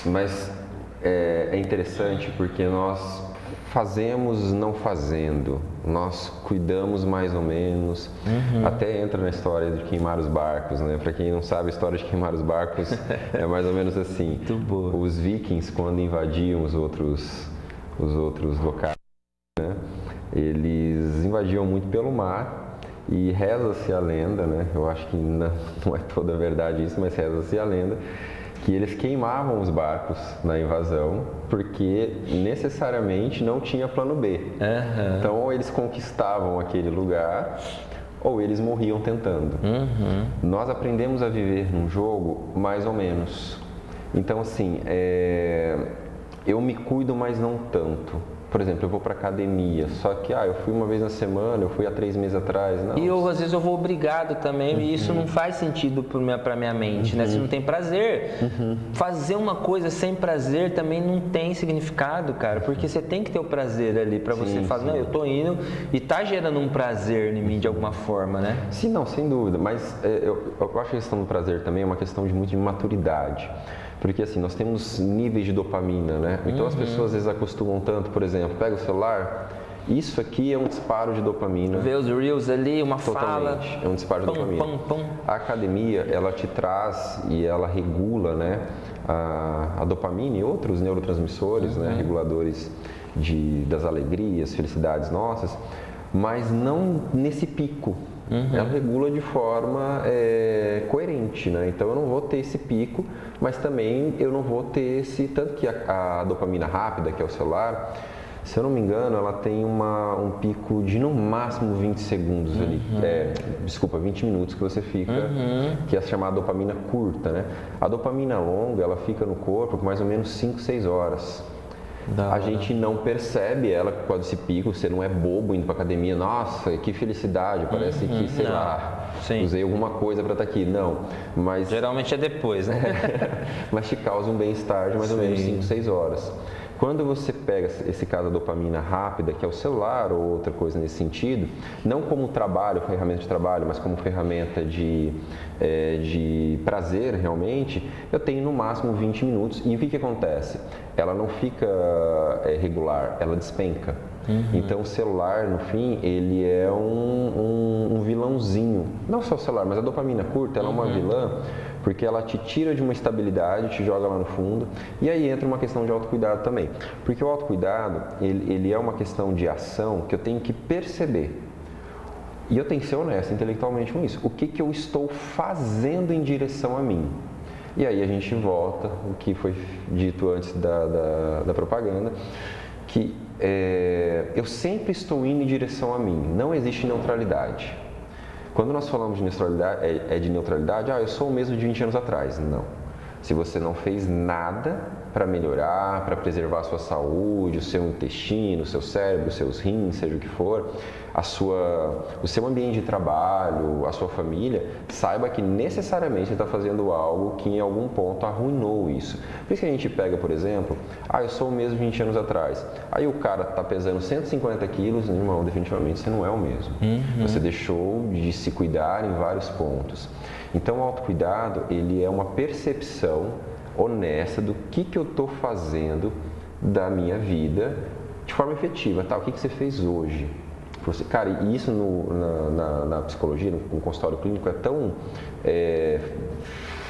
Mas é interessante porque nós fazemos não fazendo, nós cuidamos mais ou menos, até entra na história de queimar os barcos, né? Para quem não sabe, a história de queimar os barcos é mais ou menos assim. Os vikings, quando invadiam os outros locais, né? Eles invadiam muito pelo mar. E reza-se a lenda, né? Eu acho que não é toda a verdade isso, mas reza-se a lenda que eles queimavam os barcos na invasão porque necessariamente não tinha plano B. Então, ou eles conquistavam aquele lugar ou eles morriam tentando. Nós aprendemos a viver num jogo mais ou menos. Então, assim, eu me cuido, mas não tanto. Por exemplo, eu vou para academia, só que eu fui uma vez na semana, eu fui há 3 meses atrás. Não. E às vezes eu vou obrigado também, e isso não faz sentido para minha mente, né? Se não tem prazer, fazer uma coisa sem prazer também não tem significado, cara, porque você tem que ter o prazer ali para você falar, não, eu tô indo e tá gerando um prazer em mim de alguma forma, né? Sim, não, sem dúvida, mas eu acho que a questão do prazer também é uma questão de muito de maturidade. Porque assim, nós temos níveis de dopamina, né? Então as pessoas às vezes acostumam tanto, por exemplo, pega o celular, isso aqui é um disparo de dopamina. Ver os reels ali, uma fala. É um disparo de dopamina. A academia, ela te traz e ela regula, né, a dopamina e outros neurotransmissores, né, reguladores das alegrias, felicidades nossas, mas não nesse pico. Ela regula de forma coerente, né? Então eu não vou ter esse pico, mas também eu não vou ter esse... Tanto que a dopamina rápida, que é o celular, se eu não me engano, ela tem um pico de no máximo 20 segundos ali. 20 minutos que você fica, que é a chamada dopamina curta, né? A dopamina longa, ela fica no corpo por mais ou menos 5, 6 horas. A gente não percebe ela por causa desse pico, você não é bobo indo pra academia, nossa, que felicidade, parece que, sei lá, usei alguma coisa para estar aqui. Não, mas... Geralmente é depois, né? Mas te causa um bem-estar de mais ou menos 5, 6 horas. Quando você pega esse caso da dopamina rápida, que é o celular ou outra coisa nesse sentido, não como trabalho, ferramenta de trabalho, mas como ferramenta de prazer realmente, eu tenho no máximo 20 minutos. E o que acontece? Ela não fica regular, ela despenca. Então o celular, no fim, ele é um vilãozinho. Não só o celular, mas a dopamina curta, ela é uma vilã, porque ela te tira de uma estabilidade, te joga lá no fundo, e aí entra uma questão de autocuidado também. Porque o autocuidado, ele é uma questão de ação que eu tenho que perceber. E eu tenho que ser honesto intelectualmente com isso. O que eu estou fazendo em direção a mim? E aí a gente volta, o que foi dito antes da propaganda, que eu sempre estou indo em direção a mim, não existe neutralidade. Quando nós falamos de neutralidade, eu sou o mesmo de 20 anos atrás. Não. Se você não fez nada para melhorar, para preservar a sua saúde, o seu intestino, o seu cérebro, os seus rins, seja o que for, o seu ambiente de trabalho, a sua família, saiba que necessariamente você está fazendo algo que em algum ponto arruinou isso. Por isso que a gente pega, por exemplo, eu sou o mesmo 20 anos atrás. Aí o cara está pesando 150 quilos, irmão, definitivamente você não é o mesmo. Você deixou de se cuidar em vários pontos. Então o autocuidado, ele é uma percepção honesta do que eu estou fazendo da minha vida de forma efetiva. O que você fez hoje? Cara, e isso na psicologia, no consultório clínico, é tão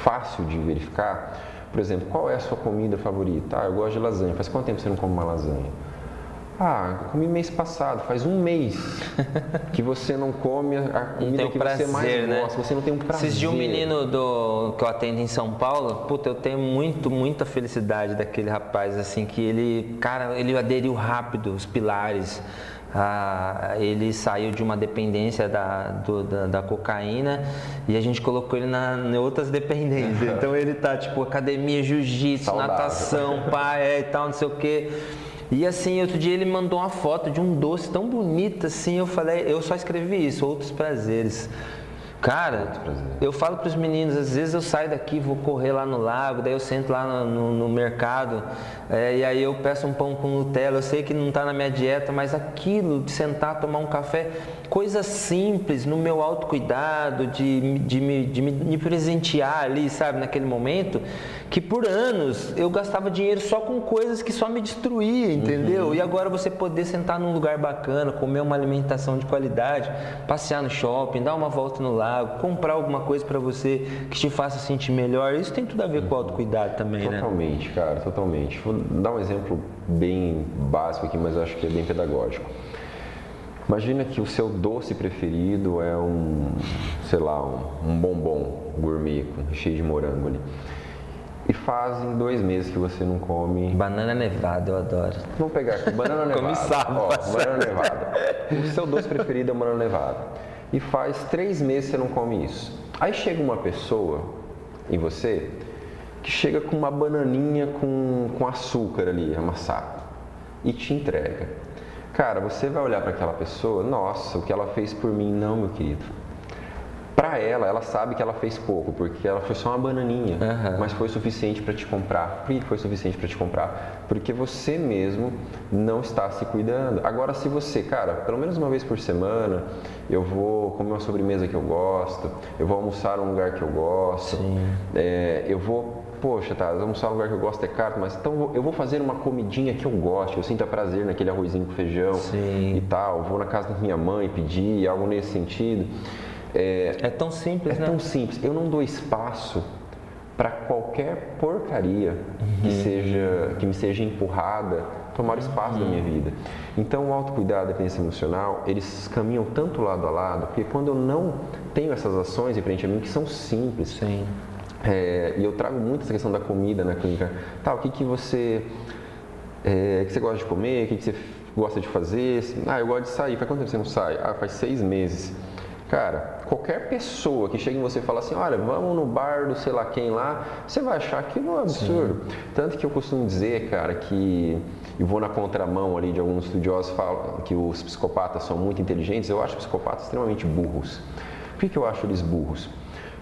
fácil de verificar. Por exemplo, qual é a sua comida favorita? Eu gosto de lasanha. Faz quanto tempo você não come uma lasanha? Eu comi mês passado, faz um mês que você não come a comida que você mais gosta, você não tem um prazer. Esses dias um menino que eu atendo em São Paulo, eu tenho muita felicidade daquele rapaz, assim, que ele aderiu rápido os pilares. Ele saiu de uma dependência da cocaína e a gente colocou ele em outras dependências. Então ele tá academia, jiu-jitsu, natação, e tal, não sei o quê. E assim, outro dia ele mandou uma foto de um doce tão bonito assim, eu falei, eu só escrevi isso, outros prazeres. Cara, eu falo para os meninos, às vezes eu saio daqui, vou correr lá no lago, daí eu sento lá no mercado, e aí eu peço um pão com Nutella, eu sei que não está na minha dieta, mas aquilo de sentar, tomar um café, coisas simples, no meu autocuidado, de me presentear ali, sabe, naquele momento, que por anos eu gastava dinheiro só com coisas que só me destruíam, entendeu? E agora você poder sentar num lugar bacana, comer uma alimentação de qualidade, passear no shopping, dar uma volta no lago, comprar alguma coisa para você que te faça sentir melhor, isso tem tudo a ver com o autocuidado também, Totalmente, né? Cara, totalmente. Vou dar um exemplo bem básico aqui, mas eu acho que é bem pedagógico. Imagina que o seu doce preferido é um bombom gourmet cheio de morango ali. E fazem 2 meses que você não come... Banana nevada, eu adoro. Vamos pegar aqui, banana nevada. Come sábado. Banana nevada. O seu doce preferido é banana nevada. E faz 3 meses que você não come isso. Aí chega uma pessoa em você que chega com uma bananinha com açúcar ali, amassado, e te entrega. Cara, você vai olhar para aquela pessoa, nossa, o que ela fez por mim, não, meu querido. Para ela sabe que ela fez pouco, porque ela foi só uma bananinha, mas foi suficiente para te comprar. Por que foi suficiente para te comprar? Porque você mesmo não está se cuidando. Agora, se você, cara, pelo menos uma vez por semana, eu vou comer uma sobremesa que eu gosto, eu vou almoçar num lugar que eu gosto, eu vou... Poxa, almoçar num lugar que eu gosto é caro, mas então eu vou fazer uma comidinha que eu gosto, eu sinta prazer naquele arrozinho com feijão e tal, vou na casa da minha mãe pedir, algo nesse sentido. É tão simples, né? É tão simples. Eu não dou espaço para qualquer porcaria que me seja empurrada tomar espaço da minha vida. Então, o autocuidado e a dependência emocional, eles caminham tanto lado a lado, porque quando eu não tenho essas ações em frente a mim, que são simples, e eu trago muito essa questão da comida na clínica, o que você gosta de comer, o que você gosta de fazer? Eu gosto de sair. Faz quanto tempo você não sai? Faz 6 meses. Cara, qualquer pessoa que chega em você e fala assim, olha, vamos no bar do sei lá quem lá, você vai achar aquilo um absurdo. Tanto que eu costumo dizer, cara, que eu vou na contramão ali de alguns estudiosos que falam que os psicopatas são muito inteligentes, eu acho psicopatas extremamente burros. Por que eu acho eles burros?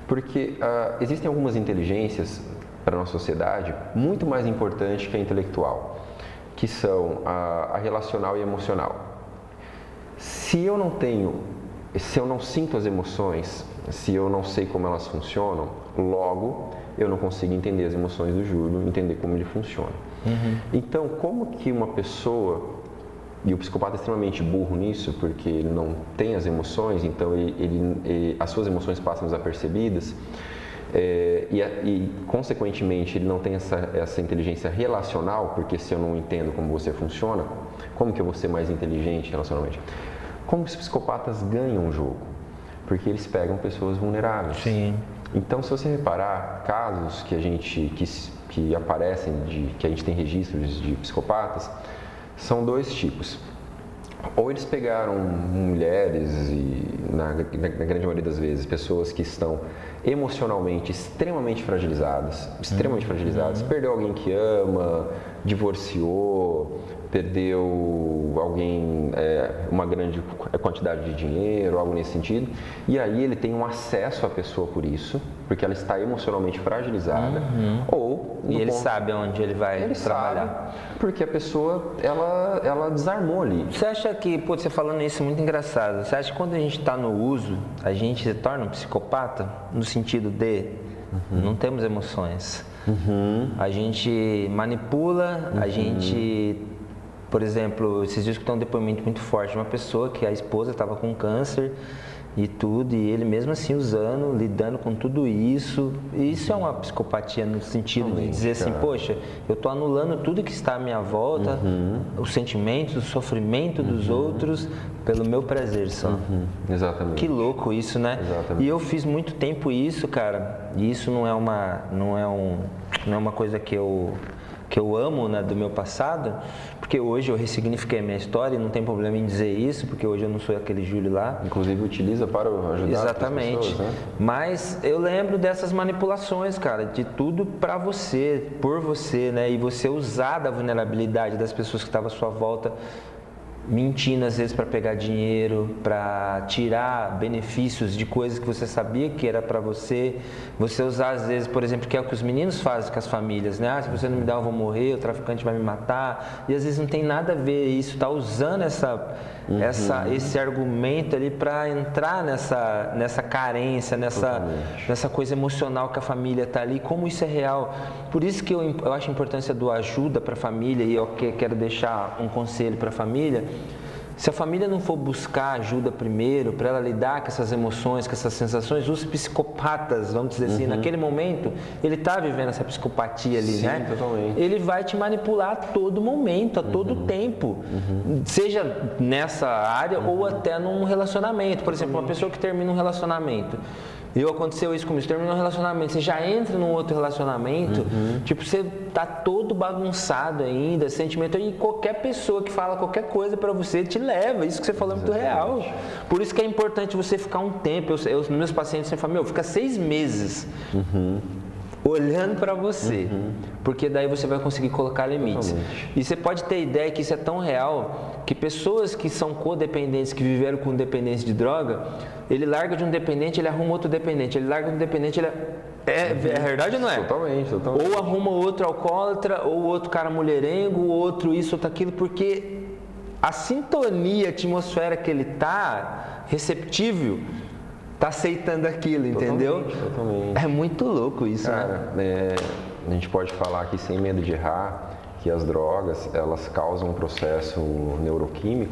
Porque existem algumas inteligências para a nossa sociedade muito mais importantes que a intelectual, que são a relacional e emocional. Se eu não sinto as emoções, se eu não sei como elas funcionam, logo eu não consigo entender as emoções do Júlio, entender como ele funciona. Então, como que uma pessoa E o psicopata é extremamente burro nisso, porque ele não tem as emoções, então as suas emoções passam desapercebidas. E, consequentemente, ele não tem essa inteligência relacional, porque se eu não entendo como você funciona, como que eu vou ser mais inteligente relacionalmente? Como os psicopatas ganham o jogo? Porque eles pegam pessoas vulneráveis. Sim. Então, se você reparar, casos que aparecem, que a gente tem registros de psicopatas, são dois tipos. Ou eles pegaram mulheres, e na grande maioria das vezes, pessoas que estão emocionalmente extremamente fragilizadas, perdeu alguém que ama, divorciou, perdeu alguém, uma grande quantidade de dinheiro, algo nesse sentido, e aí ele tem um acesso à pessoa por isso, porque ela está emocionalmente fragilizada, ou... E ele sabe onde ele vai trabalhar. Sabe, porque a pessoa, ela desarmou ali. Você acha que, você falando isso é muito engraçado, você acha que quando a gente está no uso, a gente se torna um psicopata? No sentido de, não temos emoções. A gente manipula, a gente... Por exemplo, esses dias que tem um depoimento muito forte de uma pessoa que a esposa estava com câncer e tudo, e ele mesmo assim usando, lidando com tudo isso. Isso é uma psicopatia no sentido de dizer assim, poxa, eu estou anulando tudo que está à minha volta, os sentimentos, o sofrimento dos outros, pelo meu prazer só. Exatamente. Que louco isso, né? Exatamente. E eu fiz muito tempo isso, cara, e isso não é uma coisa que eu amo, né, do meu passado, porque hoje eu ressignifiquei a minha história e não tem problema em dizer isso, porque hoje eu não sou aquele Júlio lá. Inclusive utiliza para ajudar Exatamente. as pessoas, né? Mas eu lembro dessas manipulações, cara, de tudo para você, por você, né, e você usar da vulnerabilidade das pessoas que estavam à sua volta, mentindo às vezes para pegar dinheiro, para tirar benefícios de coisas que você sabia que era para você. Você usar às vezes, por exemplo, que é o que os meninos fazem com as famílias, né? Se você não me dá eu vou morrer, o traficante vai me matar. E às vezes não tem nada a ver isso, tá usando esse argumento ali para entrar nessa carência, nessa coisa emocional que a família tá ali, como isso é real. Por isso que eu acho a importância do ajuda para a família, e eu quero deixar um conselho para a família. Se a família não for buscar ajuda primeiro, para ela lidar com essas emoções, com essas sensações, os psicopatas, vamos dizer assim, naquele momento, ele está vivendo essa psicopatia ali, né? Totalmente. Ele vai te manipular a todo momento, a todo tempo, seja nessa área ou até num relacionamento. Por exemplo, uma pessoa que termina um relacionamento. Aconteceu isso comigo, você termina um relacionamento, você já entra num outro relacionamento, tipo, você tá todo bagunçado ainda, sentimento, e qualquer pessoa que fala qualquer coisa pra você te leva, isso que você falou é muito real. Por isso que é importante você ficar um tempo, nos meus pacientes sempre falam, fica 6 meses olhando pra você, porque daí você vai conseguir colocar limites. E você pode ter ideia que isso é tão real, que pessoas que são codependentes, que viveram com dependência de droga, ele larga de um dependente, ele arruma outro dependente, ele larga de um dependente, ele... É verdade ou não é? Totalmente. Ou arruma outro alcoólatra, ou outro cara mulherengo, ou outro isso, outro aquilo, porque a sintonia, a atmosfera que ele tá receptível, tá aceitando aquilo, entendeu? Totalmente. É muito louco isso, cara, né? A gente pode falar aqui sem medo de errar que as drogas, elas causam um processo neuroquímico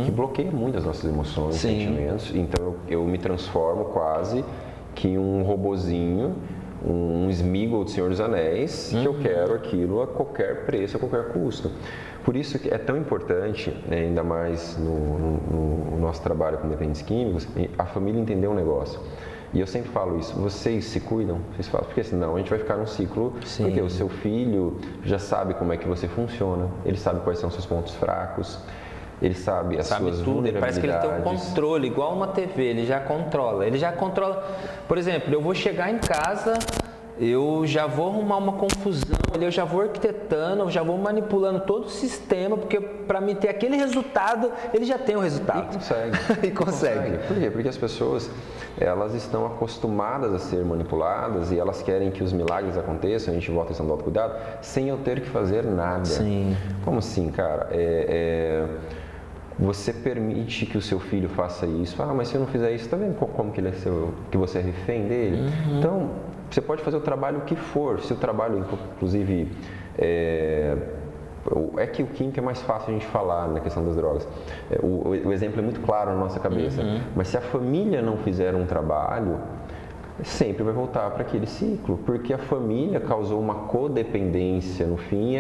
que bloqueia muito as nossas emoções, sentimentos. Então eu me transformo quase que em um robozinho, um Sméagol do Senhor dos Anéis, que eu quero aquilo a qualquer preço, a qualquer custo. Por isso que é tão importante, né, ainda mais no nosso trabalho com dependentes químicos, a família entender um negócio. E eu sempre falo isso, vocês se cuidam? Vocês falam, porque senão a gente vai ficar num ciclo, porque o seu filho já sabe como é que você funciona, ele sabe quais são os seus pontos fracos, ele sabe as suas vulnerabilidades. Parece que ele tem um controle, igual uma TV, ele já controla. Por exemplo, eu vou chegar em casa, eu já vou arrumar uma confusão, eu já vou arquitetando, eu já vou manipulando todo o sistema, porque para mim ter aquele resultado, ele já tem o resultado. E consegue. Por quê? Porque as pessoas, elas estão acostumadas a ser manipuladas e elas querem que os milagres aconteçam, a gente volta a questão do autocuidado, sem eu ter que fazer nada. Sim. Como assim, cara? Você permite que o seu filho faça isso. Mas se eu não fizer isso, tá vendo como que ele que você é refém dele? Então, você pode fazer o trabalho que for. Se o trabalho, inclusive, É que o químico é mais fácil a gente falar na questão das drogas. O exemplo é muito claro na nossa cabeça. Mas se a família não fizer um trabalho, sempre vai voltar para aquele ciclo, porque a família causou uma codependência. No fim,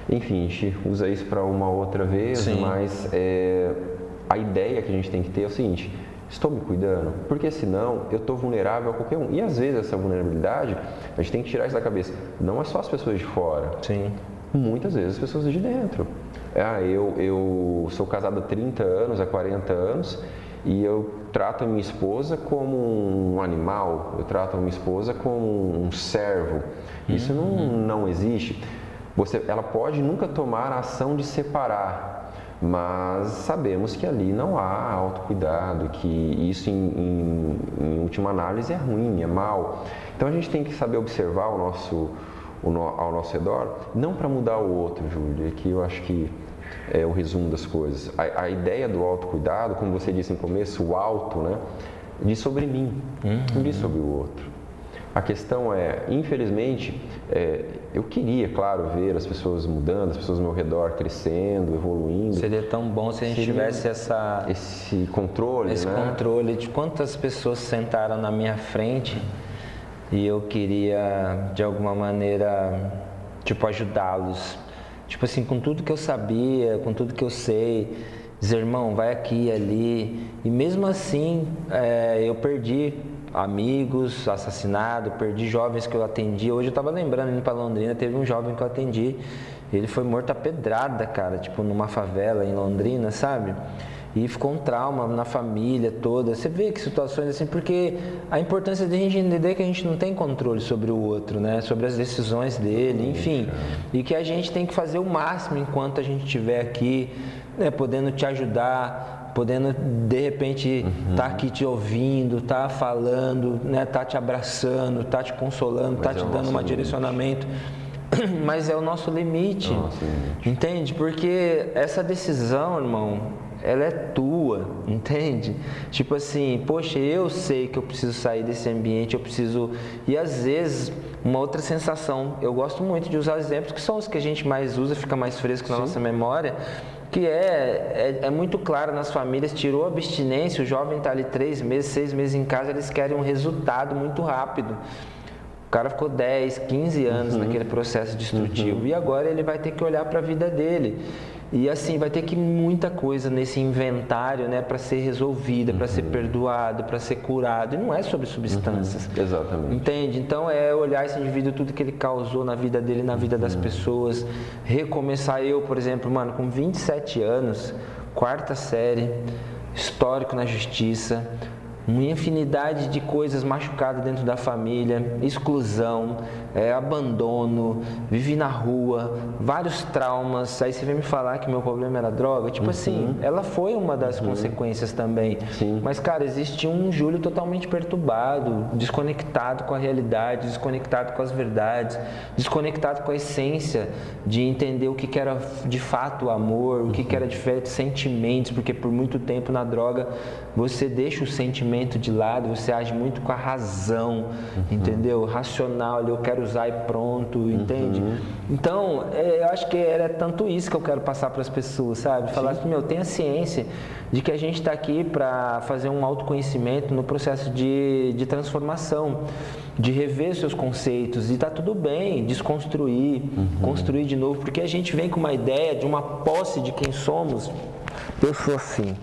enfim, a gente usa isso para uma outra vez, Sim. mas a ideia que a gente tem que ter é o seguinte: estou me cuidando, porque senão eu estou vulnerável a qualquer um. E às vezes essa vulnerabilidade, a gente tem que tirar isso da cabeça. Não é só as pessoas de fora. Sim. Muitas vezes as pessoas de dentro. Eu sou casado há 30 anos, há 40 anos, e eu trato a minha esposa como um animal, eu trato a minha esposa como um servo. Isso não existe. Ela pode nunca tomar a ação de separar, mas sabemos que ali não há autocuidado, que isso em última análise é ruim, é mal. Então a gente tem que saber observar ao nosso redor, não para mudar o outro, Júlia, que eu acho que é o resumo das coisas. A ideia do autocuidado, como você disse no começo, o auto, né, diz sobre mim, não diz sobre o outro. A questão é, infelizmente, eu queria, claro, ver as pessoas mudando, as pessoas ao meu redor crescendo, evoluindo. Seria tão bom se a gente tivesse esse controle, esse né? controle de quantas pessoas sentaram na minha frente e eu queria, de alguma maneira, tipo, ajudá-los. Tipo assim, com tudo que eu sabia, com tudo que eu sei, dizer, irmão, vai aqui e ali. E mesmo assim, eu perdi amigos assassinados, perdi jovens que eu atendi. Hoje eu estava lembrando, indo para Londrina, teve um jovem que eu atendi, ele foi morto a pedrada, cara, tipo numa favela em Londrina, sabe? E ficou um trauma na família toda. Você vê que situações assim, porque a importância de a gente entender que a gente não tem controle sobre o outro, né? Sobre as decisões dele, enfim. E que a gente tem que fazer o máximo enquanto a gente estiver aqui, né? Podendo te ajudar, podendo de repente estar aqui te ouvindo, tá falando, né? Tá te abraçando, tá te consolando, tá te dando um direcionamento. Mas é o nosso limite, entende? Porque essa decisão, irmão, ela é tua, entende? Tipo assim, poxa, eu sei que eu preciso sair desse ambiente, eu preciso... E às vezes, uma outra sensação, eu gosto muito de usar exemplos que são os que a gente mais usa, fica mais fresco na nossa memória, que é muito claro nas famílias, tirou a abstinência, o jovem está ali 3 meses, 6 meses em casa, eles querem um resultado muito rápido. O cara ficou 10, 15 anos naquele processo destrutivo e agora ele vai ter que olhar para a vida dele. E assim, vai ter que muita coisa nesse inventário, né, para ser resolvida, para ser perdoado, para ser curado. E não é sobre substâncias. Exatamente. Entende? Então é olhar esse indivíduo, tudo que ele causou na vida dele, na vida das pessoas. Recomeçar. Eu, por exemplo, mano, com 27 anos, 4ª série, histórico na justiça, uma infinidade de coisas machucadas dentro da família, exclusão, abandono, vivi na rua, vários traumas. Aí você vem me falar que meu problema era droga, tipo assim, ela foi uma das consequências também. Mas, cara, existe um Júlio totalmente perturbado, desconectado com a realidade, desconectado com as verdades, desconectado com a essência de entender o que era de fato o amor, o que era de fato sentimentos, porque por muito tempo na droga você deixa o sentimento de lado, você age muito com a razão, entendeu? Racional, eu quero usar e pronto, entende? Então, eu acho que é tanto isso que eu quero passar para as pessoas, sabe? Falar assim, tenha ciência de que a gente está aqui para fazer um autoconhecimento no processo de transformação, de rever seus conceitos, e tá tudo bem, desconstruir, construir de novo, porque a gente vem com uma ideia de uma posse de quem somos. Eu sou assim.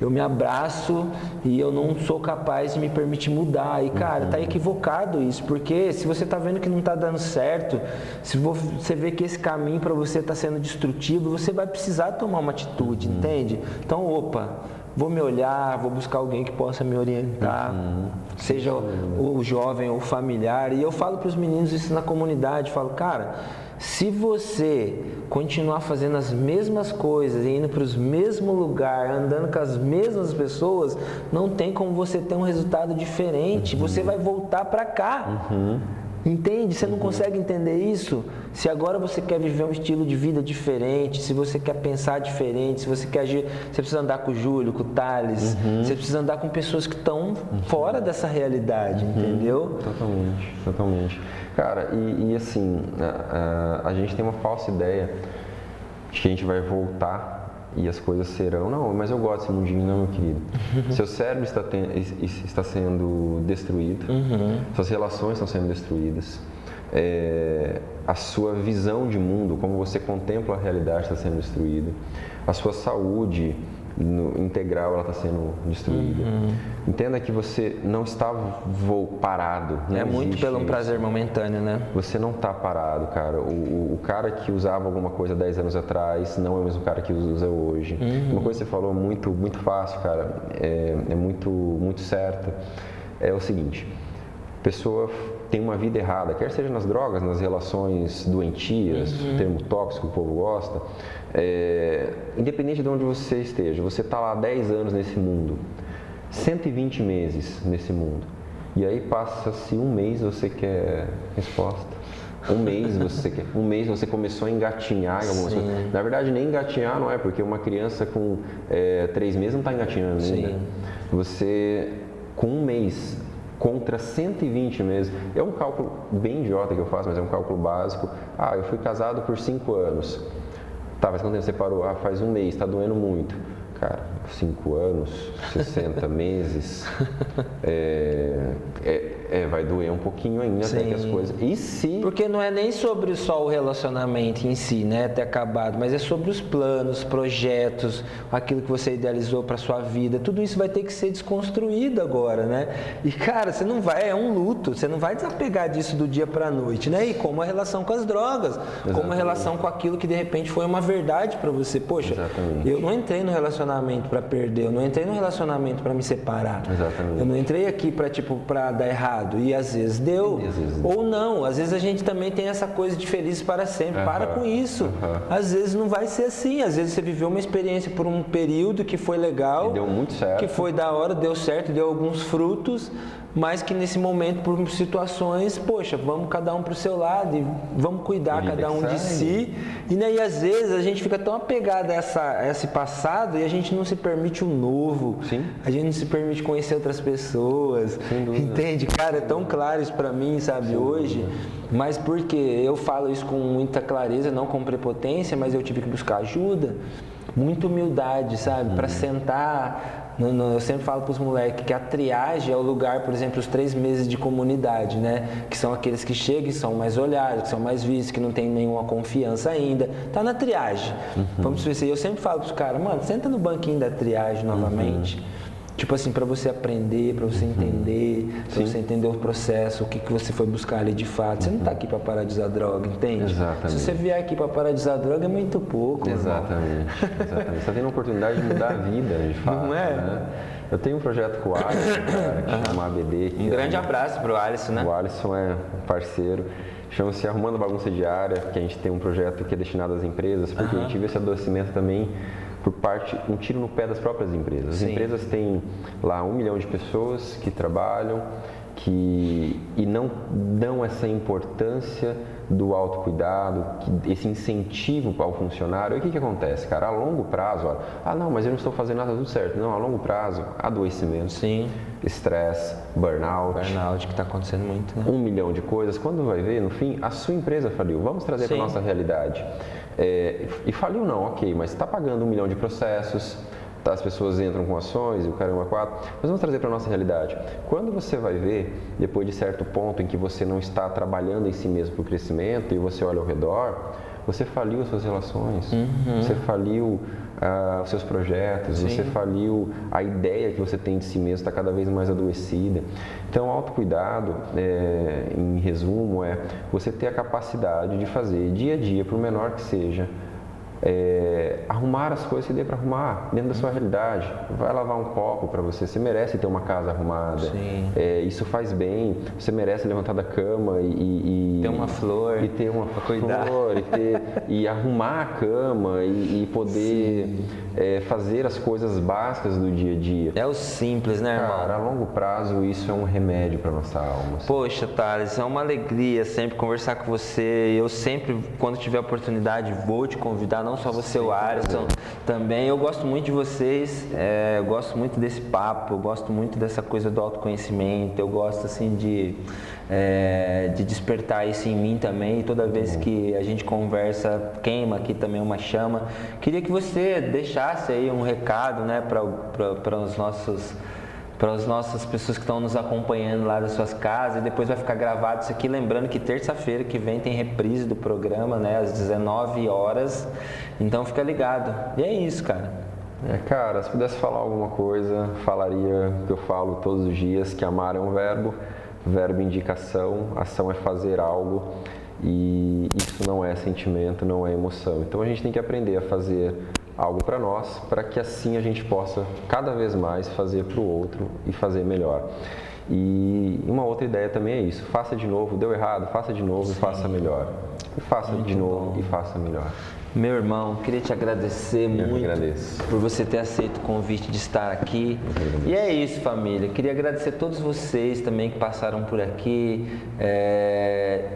Eu me abraço e eu não sou capaz de me permitir mudar. E, cara, tá equivocado isso, porque se você tá vendo que não tá dando certo, se você vê que esse caminho para você tá sendo destrutivo, você vai precisar tomar uma atitude, entende? Então, vou me olhar, vou buscar alguém que possa me orientar, seja o jovem ou o familiar. E eu falo para os meninos isso na comunidade, falo, cara, se você continuar fazendo as mesmas coisas, indo para os mesmos lugares, andando com as mesmas pessoas, não tem como você ter um resultado diferente. Você vai voltar para cá. Entende? Você não consegue entender isso? Se agora você quer viver um estilo de vida diferente, se você quer pensar diferente, se você quer agir, você precisa andar com o Júlio, com o Thales, você precisa andar com pessoas que estão fora dessa realidade, entendeu? Totalmente, totalmente. Cara, e assim, a gente tem uma falsa ideia de que a gente vai voltar e as coisas serão. Não, mas eu gosto desse mundinho, não, meu querido. Seu cérebro está sendo destruído, suas relações estão sendo destruídas, a sua visão de mundo, como você contempla a realidade, está sendo destruída, a sua saúde integral ela está sendo destruída. Entenda que você não está parado. É muito pelo prazer momentâneo, né? Você não está parado, cara. O cara que usava alguma coisa 10 anos atrás não é o mesmo cara que usa hoje. Uma coisa que você falou muito, muito fácil, cara, é muito certa. É o seguinte: a pessoa tem uma vida errada, quer seja nas drogas, nas relações doentias, termo tóxico que o povo gosta, independente de onde você esteja, você está lá 10 anos nesse mundo, 120 meses nesse mundo, e aí passa-se um mês você quer resposta. Um mês você começou a engatinhar em algumas coisas. Na verdade, nem engatinhar não é, porque uma criança com 3 meses não está engatinhando ainda. Você, com um mês, contra 120 meses, é um cálculo bem idiota que eu faço, mas é um cálculo básico. Eu fui casado por 5 anos. Tá, mas quanto tempo você parou? Faz um mês, tá doendo muito. Cara, 5 anos, 60 meses, vai doer um pouquinho ainda até que as coisas... E se... Porque não é nem sobre só o relacionamento em si, né, ter acabado, mas é sobre os planos, projetos, aquilo que você idealizou para sua vida, tudo isso vai ter que ser desconstruído agora, né? E, cara, você não vai, é um luto, você não vai desapegar disso do dia para a noite, né? E como a relação com as drogas, como a relação com aquilo que de repente foi uma verdade para você. Poxa, eu não entrei no relacionamento para perder, eu não entrei no relacionamento para me separar. Eu não entrei aqui para dar errado, e às vezes deu, ou não. Às vezes a gente também tem essa coisa de felizes para sempre. Para com isso. Às vezes não vai ser assim. Às vezes você viveu uma experiência por um período que foi legal, e deu muito certo, que foi da hora, deu certo, deu alguns frutos, mas que nesse momento, por situações, poxa, vamos cada um para o seu lado e vamos cuidar cada um de si. E aí, às vezes, a gente fica tão apegado a esse passado e a gente não se permite o novo. A gente não se permite conhecer outras pessoas. Entende? Cara, é tão claro isso para mim, sabe, hoje. Mas porque eu falo isso com muita clareza, não com prepotência, mas eu tive que buscar ajuda. Muita humildade, sabe? Para sentar... Eu sempre falo para os moleques que a triagem é o lugar, por exemplo, os 3 meses de comunidade, né? Que são aqueles que chegam e são mais olhados, que são mais vistos, que não tem nenhuma confiança ainda. Tá na triagem. Vamos ver se eu sempre falo para os caras, mano, senta no banquinho da triagem novamente. Tipo assim, para você aprender, para você entender, para você entender o processo, o que você foi buscar ali de fato. Você não está aqui para parar de usar droga, entende? Exatamente. Se você vier aqui para parar de usar droga, é muito pouco. Exatamente. Você tem a oportunidade de mudar a vida, de fato. Não é? Né? Eu tenho um projeto com o Alisson, cara, que chama ABD. Um grande abraço pro Alisson, né? O Alisson é um parceiro. Chama-se Arrumando Bagunça Diária, que a gente tem um projeto que é destinado às empresas, porque a gente vê esse adoecimento também por parte, um tiro no pé das próprias empresas. As empresas têm lá 1 milhão de pessoas que trabalham e não dão essa importância do autocuidado, esse incentivo para o funcionário. E o que acontece, cara? A longo prazo, não, mas eu não estou fazendo nada tudo certo. Não, a longo prazo, adoecimento, estresse, burnout. Burnout que está acontecendo muito, né? 1 milhão de coisas. Quando vai ver, no fim, a sua empresa faliu. Vamos trazer para a nossa realidade. E faliu não, ok, mas está pagando 1 milhão de processos, as pessoas entram com ações e o caramba 4, mas vamos trazer para a nossa realidade. Quando você vai ver, depois de certo ponto em que você não está trabalhando em si mesmo para o crescimento e você olha ao redor, você faliu as suas relações, você faliu os seus projetos, você faliu a ideia que você tem de si mesmo, está cada vez mais adoecida. Então, autocuidado, em resumo, é você ter a capacidade de fazer dia a dia, por menor que seja, arrumar as coisas que dê para arrumar dentro da sua realidade. Vai lavar um copo para você, você merece ter uma casa arrumada. Isso faz bem, você merece levantar da cama e ter uma flor, e ter uma flor e arrumar a cama e poder fazer as coisas básicas do dia a dia. É o simples, né, irmão? Cara, a longo prazo isso é um remédio para nossa alma. Poxa, Thales, é uma alegria sempre conversar com você. Eu sempre, quando tiver oportunidade, vou te convidar, não só você, o Alisson, também. Eu gosto muito de vocês, eu gosto muito desse papo, eu gosto muito dessa coisa do autoconhecimento, eu gosto, assim, de despertar isso em mim também. E toda vez que a gente conversa, queima aqui também uma chama. Queria que você deixasse aí um recado, né, para as nossas pessoas que estão nos acompanhando lá das suas casas, e depois vai ficar gravado isso aqui, lembrando que terça-feira que vem tem reprise do programa, né, às 19 horas, então fica ligado. E é isso, cara. Cara, se pudesse falar alguma coisa, falaria o que eu falo todos os dias, que amar é um verbo indica ação, ação é fazer algo, e isso não é sentimento, não é emoção. Então a gente tem que aprender a fazer algo para nós, para que assim a gente possa cada vez mais fazer para o outro e fazer melhor. E uma outra ideia também é isso: faça de novo, deu errado, faça de novo e faça melhor. E faça de novo e faça melhor. Meu irmão, queria te agradecer muito agradeço por você ter aceito o convite de estar aqui. E é isso, família. Queria agradecer a todos vocês também que passaram por aqui.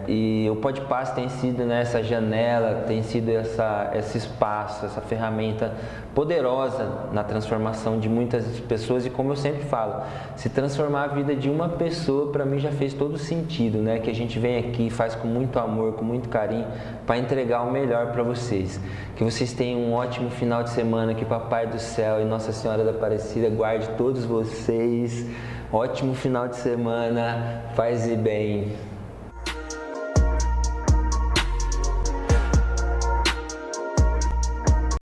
E o Podpass tem sido, né, essa janela, tem sido esse espaço, essa ferramenta poderosa na transformação de muitas pessoas. E como eu sempre falo, se transformar a vida de uma pessoa, para mim já fez todo sentido, né? Que a gente vem aqui e faz com muito amor, com muito carinho, para entregar o melhor para vocês. Que vocês tenham um ótimo final de semana, que Papai do Céu e Nossa Senhora da Aparecida guarde todos vocês. Ótimo final de semana, paz e bem.